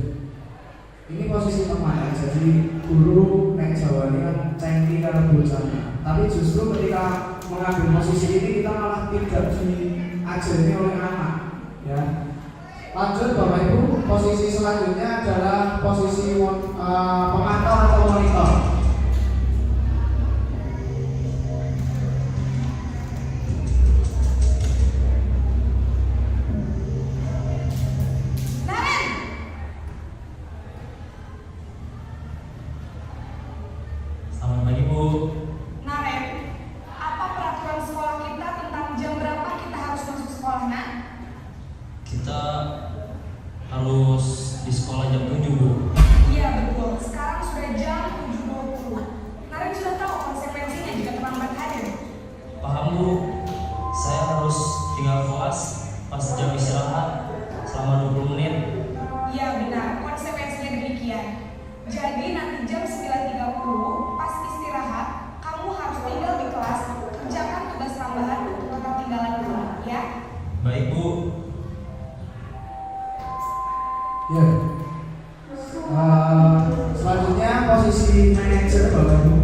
Speaker 2: Ini posisi teman ya, jadi guru nek Jawa ini kan cengki karena bocahnya. Tapi justru ketika mengambil posisi ini kita malah tidak diajari oleh anak, ya. Lanjut Bapak Ibu, posisi selanjutnya adalah posisi pemantau atau monitor.
Speaker 7: Selamat pagi Bu.
Speaker 5: Naren, apa peraturan sekolah kita tentang jam berapa kita harus masuk sekolah, nak?
Speaker 7: Kita harus di sekolah jam 7 Bu.
Speaker 5: Iya betul, sekarang sudah jam 7.20. Naren sudah tahu konsekuensinya jika terlambat hadir.
Speaker 7: Paham Bu, saya harus tinggal kelas pas jam istirahat selama 20 menit.
Speaker 5: Iya benar, konsekuensinya demikian. Jadi nanti jam 9.30 pas istirahat, kamu harus tinggal di kelas, kerjakan tugas tambahan untuk ketertinggalan kamu, ya?
Speaker 7: Baik Bu.
Speaker 2: Ya. Selanjutnya posisi manajer Bapak Ibu.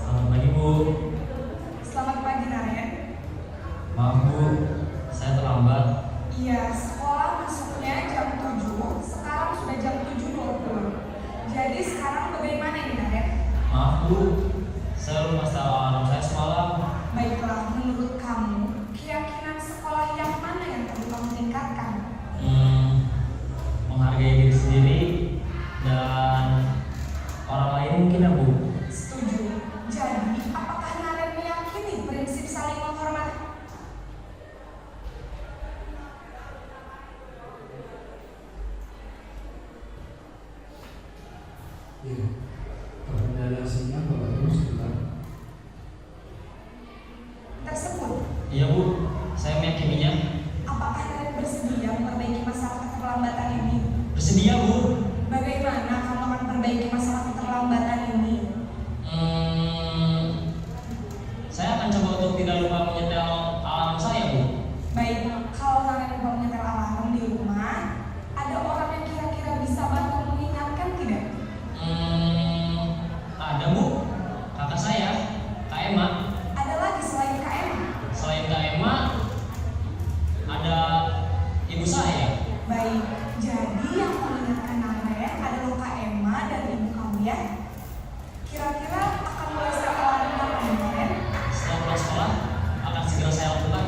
Speaker 7: Selamat pagi Bu.
Speaker 5: Selamat pagi Naren.
Speaker 7: Maaf Bu, saya terlambat.
Speaker 5: Iya, sekolah masuknya jam 7, sekarang sudah jam 7.20. Jadi sekarang bagaimana ini Naren?
Speaker 7: Maaf Bu, saya lupa setel alarm saya semalam.
Speaker 5: Baiklah, menurut kamu, keyakinan sekolah yang mana yang perlu kamu tingkatkan?
Speaker 7: Menghargai diri sendiri dan orang lain mungkin ya Bu.
Speaker 5: Setuju. Jadi, apakah Naren meyakini prinsip saling menghormati?
Speaker 2: Ya. Rekomendasinya Bapak Ibu sebentar.
Speaker 5: Tersebut,
Speaker 7: Iya Bu, saya meyakininya.
Speaker 5: apakah Naren bersedia memperbaiki masalah keterlambatan ini?
Speaker 7: Bersedia Bu.
Speaker 5: Bagaimana kamu akan perbaiki masalah keterlambatan ini?
Speaker 7: Saya akan coba untuk tidak lupa menyetel alarm saya Bu.
Speaker 5: Baik, kalau Naren lupa menyetel alarm di rumah, ada orang yang kira-kira bisa bantu mengingatkan tidak?
Speaker 7: Ada Bu, kakak saya, Kak Emma.
Speaker 5: Ada lagi selain Kak Emma?
Speaker 7: Selain Kak Emma, ada ibu saya.
Speaker 5: Baik, jadi yang mengingatkan Naren adalah Kak Emma dan ibu kamu ya. Kira-kira akan mulai setel alarm kapan Naren?
Speaker 7: Setelah pulang sekolah, akan segera saya lakukan.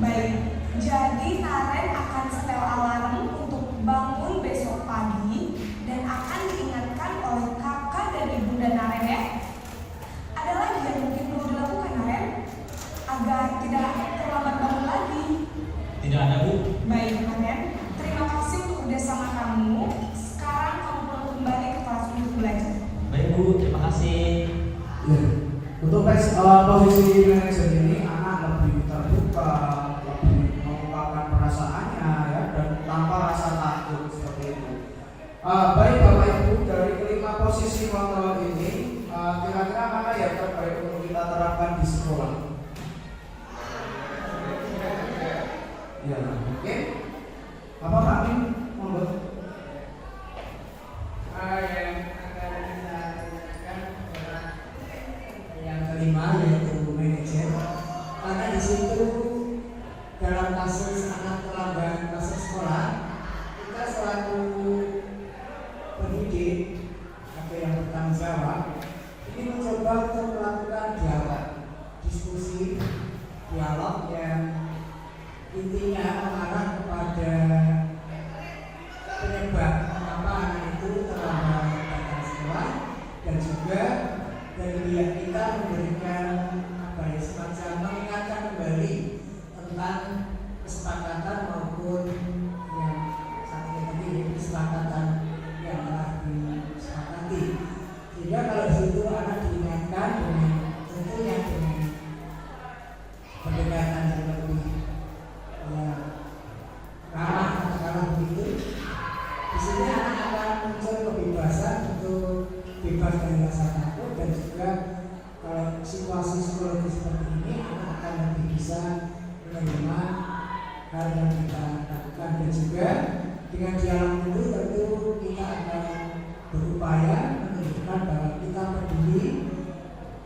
Speaker 5: Baik, jadi Naren akan setel alarm untuk bangun besok pagi dan akan diingatkan oleh kakak dan ibunda Naren ya. Ada lagi yang mungkin perlu dilakukan Naren agar tidak terlambat bangun lagi.
Speaker 7: Tidak ada Bu.
Speaker 5: Baik Naren, terima kasih untuk kerjasama kamu. Sekarang kamu perlu kembali ke kelas untuk belajar.
Speaker 7: Baik Bu, terima kasih.
Speaker 2: Ya. Untuk posisi manajer ini anak lebih terbuka, lebih mengungkapkan perasaannya ya, dan tanpa rasa takut seperti itu. Baik Bapak Ibu, dari Ya, oke. Apa Pak Min? Monggo.
Speaker 8: Yang akan kita tanyakan adalah yang kelima, yaitu manajer. Karena di situ dalam kasus anak terlambat masuk sekolah, kita selaku pendidik atau yang bertanggung jawab ini mencoba untuk melakukan diskusi, dialog yang intinya mengarah kepada penyebab mengapa anak itu terlambat datang sekolah, dan juga dari pihak kita memberikan semacam mengingatkan kembali tentang kesepakatan maupun yang saat ini kesepakatan yang telah disepakati. Sehingga kalau di situ anak diingatkan dengan tentunya dengan pendekatan yang lebih ramah, katakanlah begitu, di sini anak akan muncul kebebasan untuk bebas dari rasa takut, dan juga kalau situasi psikologis seperti ini anak akan lebih bisa menerima hal yang kita lakukan, dan juga dengan dialog itu tentu kita akan berupaya menunjukkan bahwa kita peduli,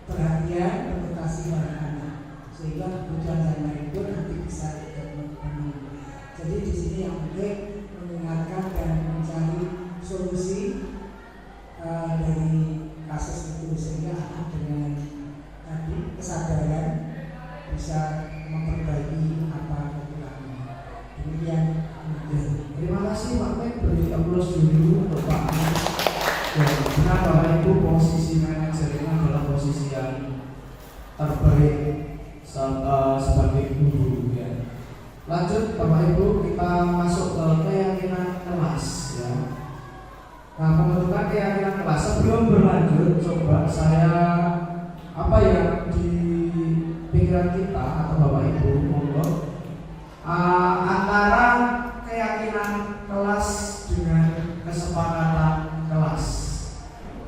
Speaker 8: perhatian, berempati pada anak, sehingga kebutuhan dan lain pun nanti bisa terpenuhi. Jadi di sini yang penting mengingatkan dan mencari solusi dari kasus itu, sehingga anak dengan tadi kesadaran bisa memperbaiki apa kekurangannya. Demikian.
Speaker 2: Terima kasih Pak Min, beri aplaus dulu untuk Pak Min. Ya, benar Bapak Ibu, posisi manajer ini adalah posisi yang terbaik sebagai guru ya. Lanjut Bapak Ibu, kita masuk ke keyakinan kelas ya. Nah, pembentukan keyakinan kelas, sebelum berlanjut coba saya apa yang di pikiran kita atau Bapak Ibu monggo antara keyakinan kelas dengan kesepakatan kelas.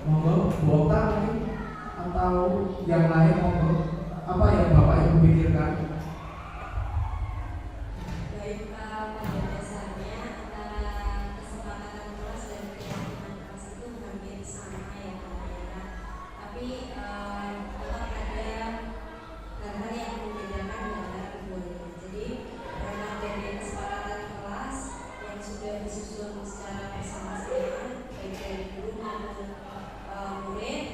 Speaker 2: Monggo, Bu Okta mungkin atau yang lain monggo. Apa yang Bapak Ibu pikirkan?
Speaker 6: Baik, pada dasarnya antara kesepakatan kelas dan keyakinan kelas itu hampir sama ya Pak. Tapi tetap ada hal-hal yang membedakan antara keduanya. Jadi berangkat dari kesepakatan kelas yang sudah disusun secara bersama-sama baik dari guru maupun murid,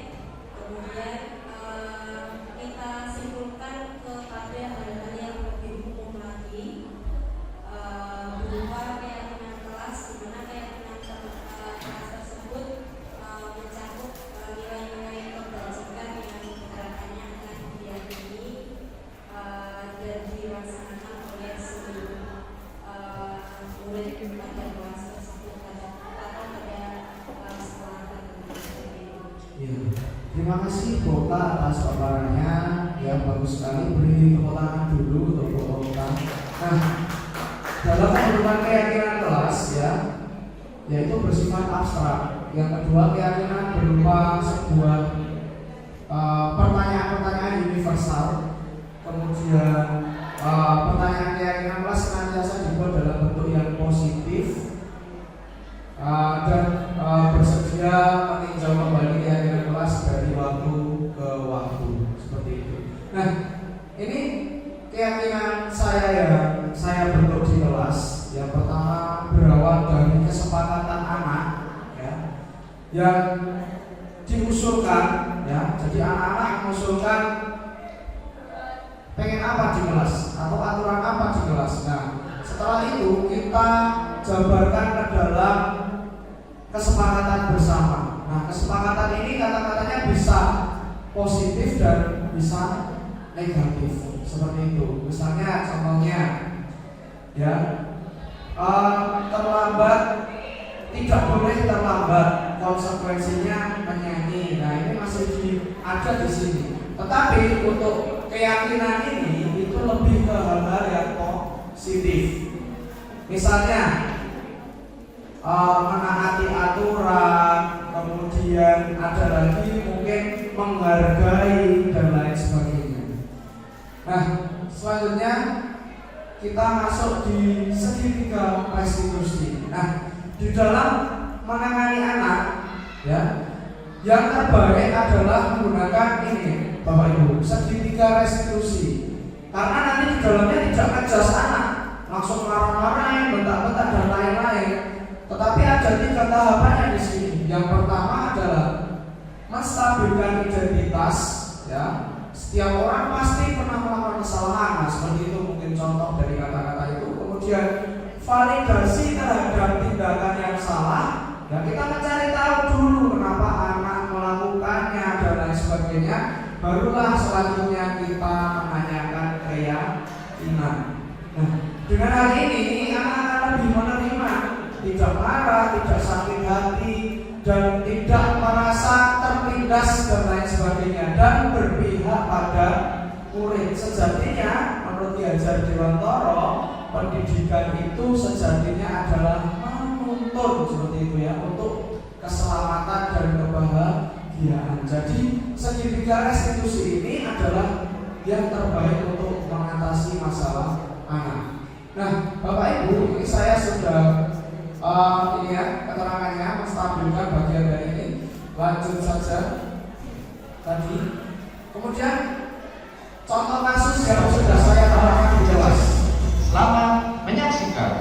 Speaker 6: kemudian kita simpulkan kepada hal-hal yang lebih umum lagi berupa keyakinan kelas, di mana keyakinan kelas tersebut mencakup nilai-nilai kebajikan yang gerakannya akan diyakini dan dilaksanakan oleh seluruh murid pada kelas tersebut atau pada sekolah tertentu.
Speaker 2: Terima kasih Bu Okta atas paparannya yang bagus sekali. Beri tepuk tangan dulu untuk Bu Okta. Nah, dalam pembentukan keyakinan kelas ya, yaitu bersifat abstrak. Yang kedua, keyakinan berupa sebuah pertanyaan-pertanyaan universal. Kemudian pertanyaan keyakinan kelas senantiasa dibuat dalam bentuk yang positif dan bersedia meninjau kembali keyakinan kelas dari waktu ke waktu, seperti itu. Nah, ini keyakinan saya yang saya bentuk di kelas. Yang pertama berawal dari kesepakatan anak ya, yang diusulkan ya. Jadi anak-anak mengusulkan pengen apa di kelas atau aturan apa di kelas. Nah, setelah itu kita jabarkan ke dalam kesepakatan bersama. Nah, kesepakatan ini kata-katanya bisa positif dan bisa negatif, seperti itu. Misalnya contohnya ya, terlambat, tidak boleh terlambat, konsekuensinya menyanyi. Nah, ini masih ada di sini. Tetapi untuk keyakinan ini itu lebih ke hal-hal yang positif. Misalnya menaati aturan, kemudian ada lagi mungkin menghargai dan lain sebagainya. Nah, selanjutnya kita masuk di segitiga restitusi. Nah, di dalam menangani anak, ya, yang terbaik adalah menggunakan ini, Bapak Ibu, segitiga restitusi. Karena nanti di dalamnya tidak ngejas anak, langsung marah-marahin, bentak-bentak dan lain-lain. Tetapi ada 3 tahapannya di sini. Yang pertama adalah menstabilkan identitas, ya. Setiap orang pasti pernah melakukan kesalahan, nah, seperti itu mungkin contoh dari kata-kata itu. Kemudian validasi terhadap tindakan yang salah, ya kita mencari tahu dulu kenapa anak melakukannya dan lain sebagainya. Barulah selanjutnya kita menanyakan keyakinan. Nah, dengan hal ini anak akan lebih menerima, tidak marah, tidak sakit hati, dan tidak merasa tertindas dan lain sebagainya, dan berpihak pada murid. Sejatinya menurut Ki Hajar Dewantara, pendidikan itu sejatinya adalah menuntun, seperti itu ya, untuk keselamatan dan kebahagiaan. Jadi segitiga restitusi ini adalah yang terbaik untuk mengatasi masalah anak. Nah, Bapak Ibu, ini saya sudah ini ya, keterangannya menstabilkan bagian dari ini. Lanjut saja tadi. Kemudian contoh kasus yang sudah saya terangkan di kelas.
Speaker 9: Selamat menyaksikan.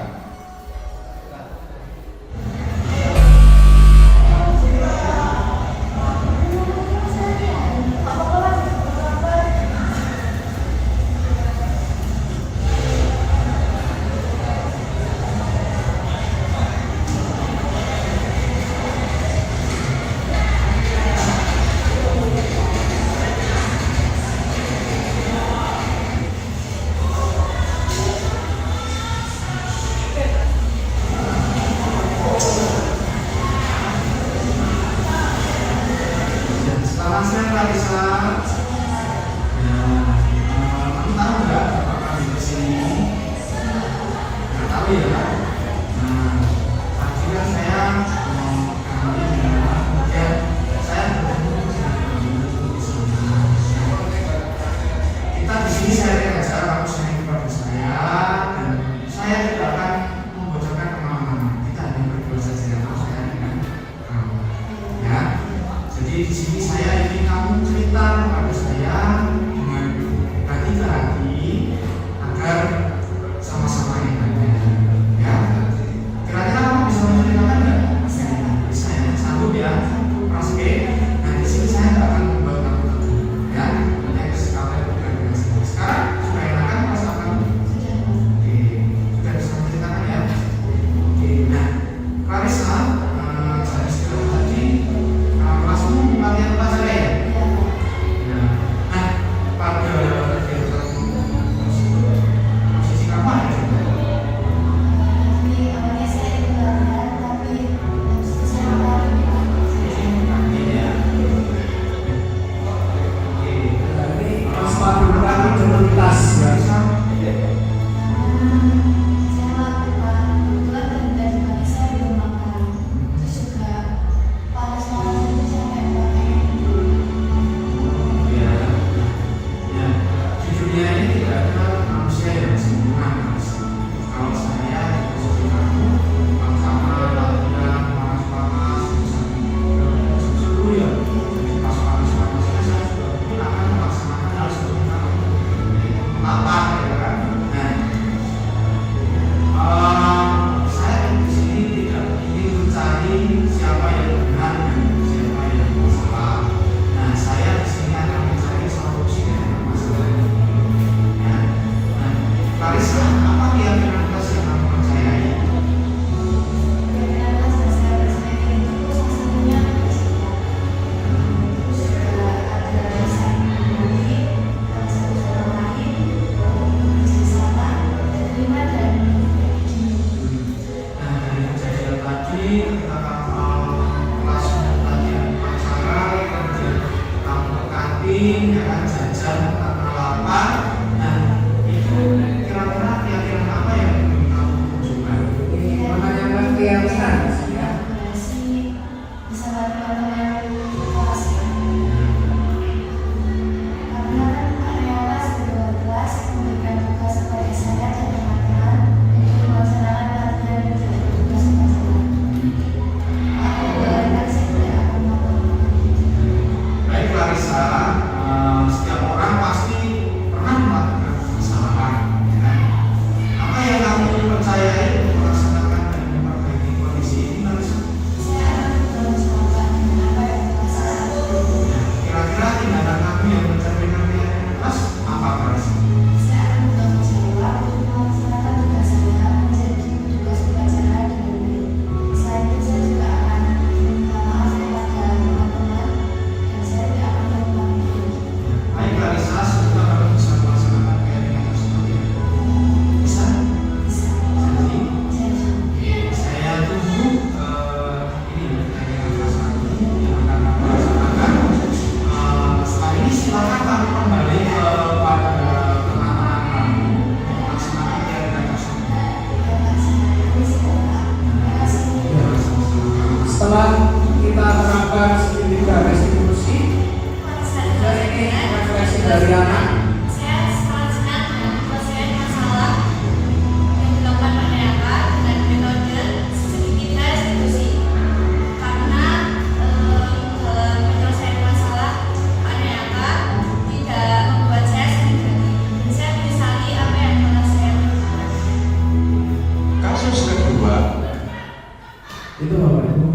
Speaker 5: Karena kan Karyawan 12 memberikan tugas kepada saya dan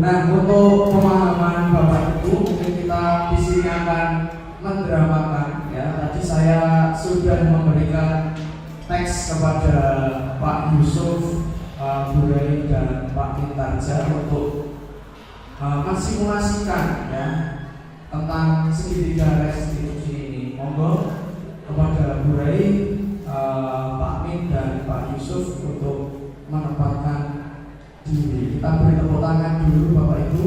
Speaker 2: Nah, untuk pemahaman Bapak Ibu, mungkin kita di sini akan mendramakan ya. Tadi saya sudah memberikan teks kepada Pak Yusuf, Bu Rai dan Pak Kintarja untuk mensimulasikan ya tentang segitiga restitusi ini. Monggo kepada Bu Rai, Pak Min dan Pak Yusuf untuk menempatkan diri. Kita beri tepuk tangan dulu Bapak Ibu.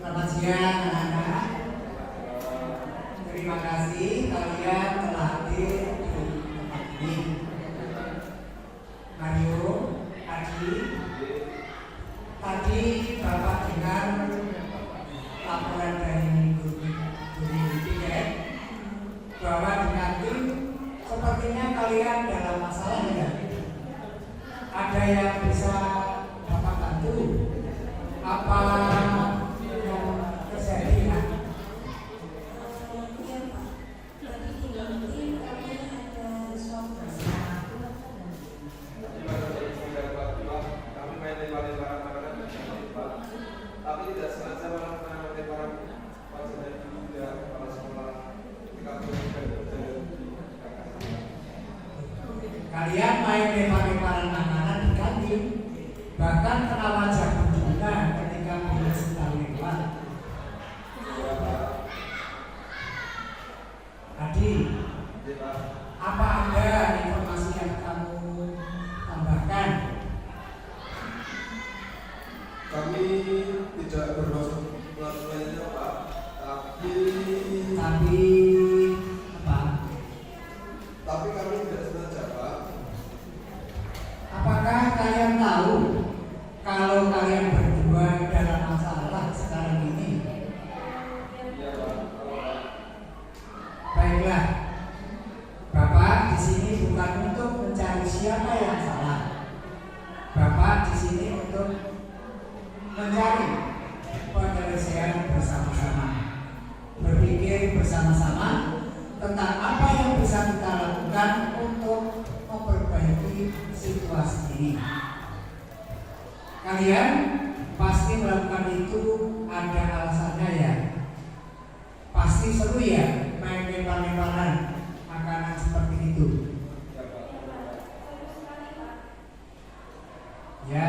Speaker 8: Selamat siang anak-anak. Terima kasih kalian telah hadir di tempat ini. Mario, Adi, tadi Bapak dengar laporan dari guru tiket bahwa di kantin sepertinya kalian dalam masalah ya. Ada yang bisa Bapak bantu? Apa kalian main lempar-lemparan makanan di kantin, bahkan kena wajah berguna ketika bila sedang lewat. Adi, apa ada informasi yang kamu tambahkan?
Speaker 4: Kami tidak bermaksud melakukannya Pak, tapi
Speaker 8: apa?
Speaker 4: Tapi kami tidak sengaja Pak.
Speaker 8: Apakah kalian tahu kalau kalian berdua dalam masalah sekarang ini?
Speaker 4: Iya Pak.
Speaker 8: Baiklah, Bapak di sini bukan untuk mencari siapa yang salah. Bapak di sini untuk mencari penyelesaian bersama-sama, berpikir bersama-sama tentang apa yang bisa kita lakukan untuk memperbaiki situasi ini. Kalian pasti melakukan itu ada alasannya ya. Pasti seru ya main lempar-lemparan makanan seperti itu. Ya,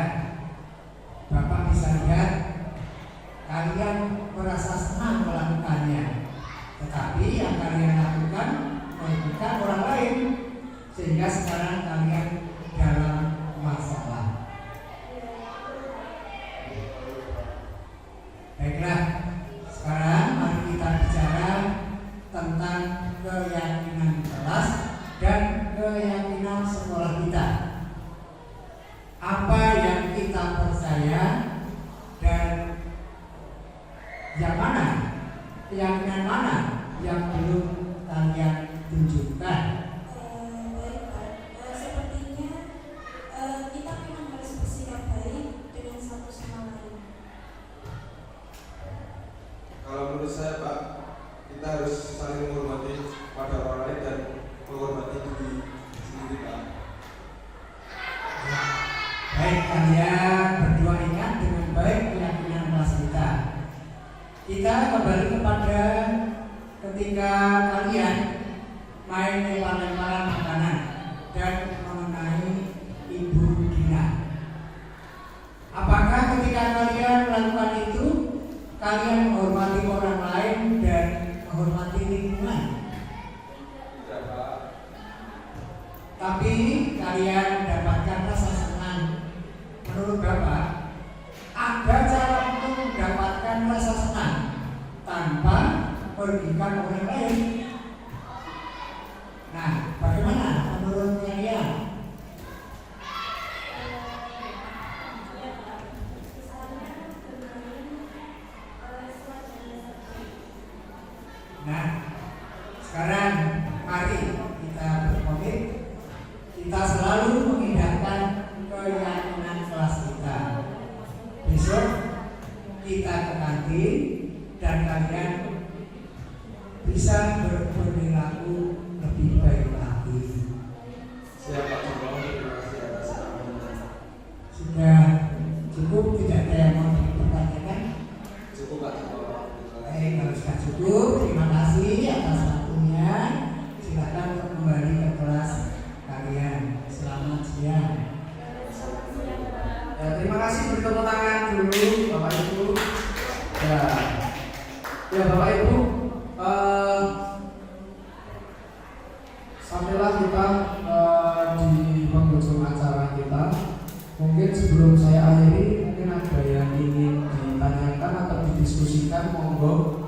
Speaker 8: Bapak bisa lihat kalian merasa senang melakukannya, tetapi yang kalian lakukan merugikan orang lain, sehingga sekarang kalian dalam masalah. Baiklah, sekarang mari kita bicara tentang keyakinan kelas dan keyakinan sekolah kita. Apa yang kita percaya dan yang mana, keyakinan mana yang belum kalian tunjukkan?
Speaker 5: Sepertinya kita memang harus bersikap baik dengan satu sama lain.
Speaker 4: Kalau menurut saya Pak, kita harus saling menghormati pada orang lain dan menghormati diri sendiri Pak.
Speaker 8: Baik, kalian berdua ingat dengan baik keyakinan kelas kita. Kita kembali kepada ketika kalian main lempar-lemparan makanan dan mengenai Ibu Dina. Apakah ketika kalian melakukan itu, kalian menghormati orang lain dan menghormati lingkungan?
Speaker 4: Tidak Pak.
Speaker 8: Tapi kalian dapatkan rasa senang. Menurut Bapak, ada cara untuk mendapatkan rasa senang tanpa merugikan orang lain. Nah, bagaimana menurut kalian? Nah, sekarang mari kita berkomit, kita selalu mengindahkan keyakinan kelas kita. Besok kita ke kantin dan kalian bisa berperilaku lebih baik lagi.
Speaker 4: Siapa juga? Terima kasih atas sambutan.
Speaker 8: Sudah cukup, tidak ada yang mau dipertanyakan?
Speaker 4: Cukup Pak.
Speaker 8: Baik, kalau sudah cukup, terima kasih atas waktunya. Silakan kembali ke kelas kalian. Selamat siang.
Speaker 2: Ya, terima kasih, beri tepuk tangan dulu Bapak Ibu. Ya Bapak Ibu, sampailah kita di penghujung acara kita. Mungkin sebelum saya akhiri, mungkin ada yang ingin ditanyakan atau didiskusikan, monggo.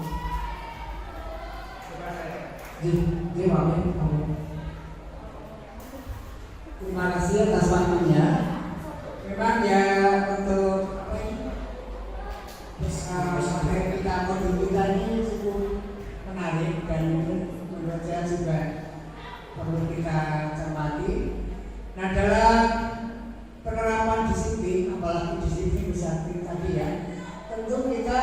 Speaker 8: Terima kasih atas waktunya. Memang ya untuk sampai kita modul kita ini cukup menarik dan menurut saya juga perlu kita cermati. Nah, dalam penerapan disiplin, apalagi disiplin disiplin tadi ya, tentu kita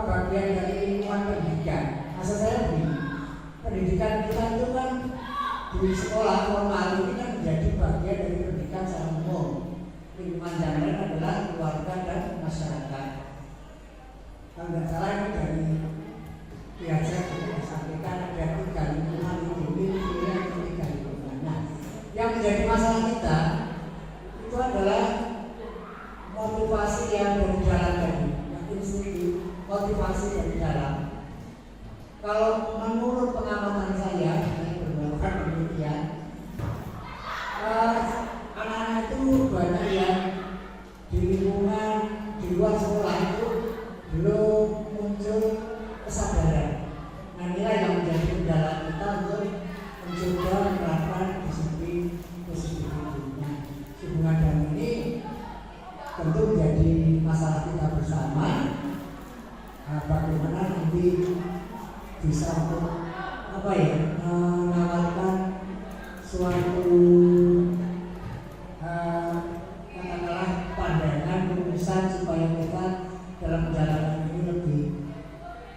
Speaker 8: bagian dari lingkungan pendidikan. Maksud saya begini, pendidikan kita itu kan di sekolah formal ini kan menjadi bagian dari pendidikan secara umum. Lingkungan yang lain adalah keluarga dan masyarakat. Kalau tidak salah ini dari biasa kita sampaikan ada 3 lingkungan itu, tiga lingkungan. Nah, yang menjadi masalah kita itu adalah motivasi yang dari dalam tadi, yang institusi motivasi dari dalam. Kalau menurut pengamatan saya berdasarkan penelitian, anak-anak itu banyak yang di lingkungan di luar sekolah itu belum muncul kesadaran. Nah, inilah yang menjadi kendala kita untuk mencoba menerapkan disiplin positif hidupnya. Hubungan dan ini tentu menjadi masalah kita bersama. Bagaimana nanti bisa untuk menawarkan suatu katakanlah pandangan rumusan supaya kita dalam perjalanan ini lebih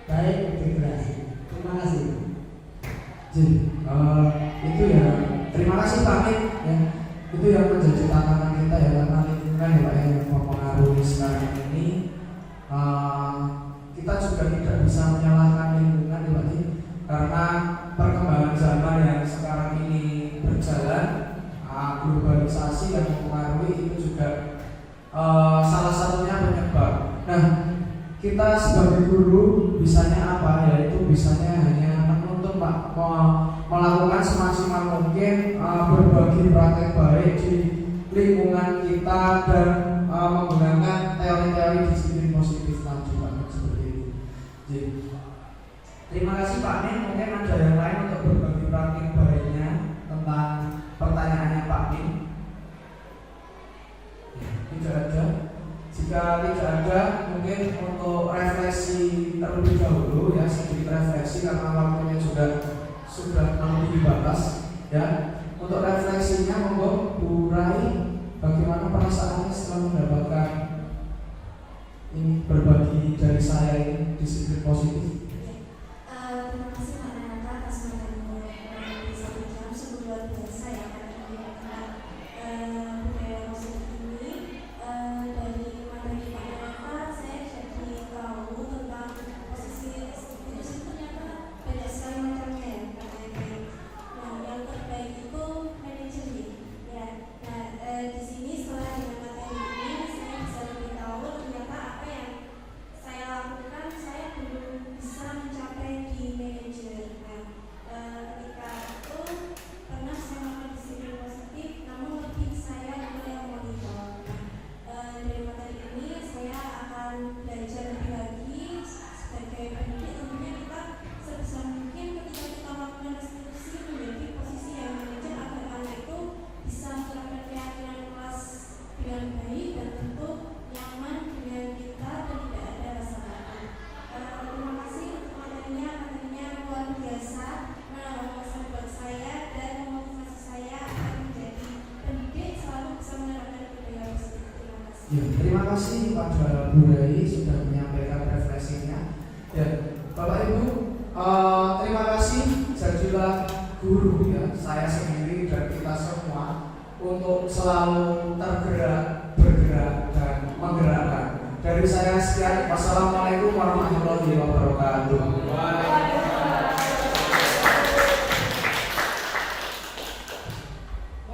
Speaker 8: baik, lebih berhasil. Terima kasih.
Speaker 2: Itu ya, terima kasih Pak Mit ya. Itu yang menjadi tantangan kita ya, karena lingkungan ya Pak yang mempengaruhi sekarang ini. Kita juga tidak bisa menyalahkan lingkungan ya Pak, karena perkembangan zaman yang sekarang ini berjalan, globalisasi yang mempengaruhi itu juga salah satunya penyebab. Nah, kita sebagai guru bisanya apa? Yaitu bisanya hanya menuntut Pak, melakukan semaksimal mungkin berbagi praktek baik di lingkungan kita dan menggunakan teori-teori disiplin positif tadi Pak, seperti itu. Jadi, terima kasih Pak Min. Mungkin ada yang lain untuk berbagi praktik baiknya tentang pertanyaannya Pak Min. Tidak ada. Jika tidak ada, mungkin untuk refleksi terlebih dahulu ya, sedikit refleksi karena waktunya sudah melebihi batas ya. Untuk refleksinya monggo Bu Rai, bagaimana perasaannya setelah mendapatkan ini berbagi dari saya ini disiplin positif?
Speaker 5: Terima kasih Pak Nata atas materinya yang bisa berjalan sungguh luar biasa ya, karena budaya positif ini dari materi Pak Nata saya jadi tahu tentang posisi itu ternyata banyak sekali macamnya ya. Nah, yang terbaik itu manajemen ya. Nah, di sini setelah dengan materi ini saya bisa lebih tahu ternyata apa yang saya lakukan saya belum
Speaker 2: Ya, terima kasih pada Bu Rai sudah menyampaikan refleksinya. Ya, Bapak Ibu, terima kasih jadilah guru ya, saya sendiri dan kita semua untuk selalu tergerak, bergerak dan menggerakkan. Dari saya sekian, wassalamualaikum warahmatullahi wabarakatuh.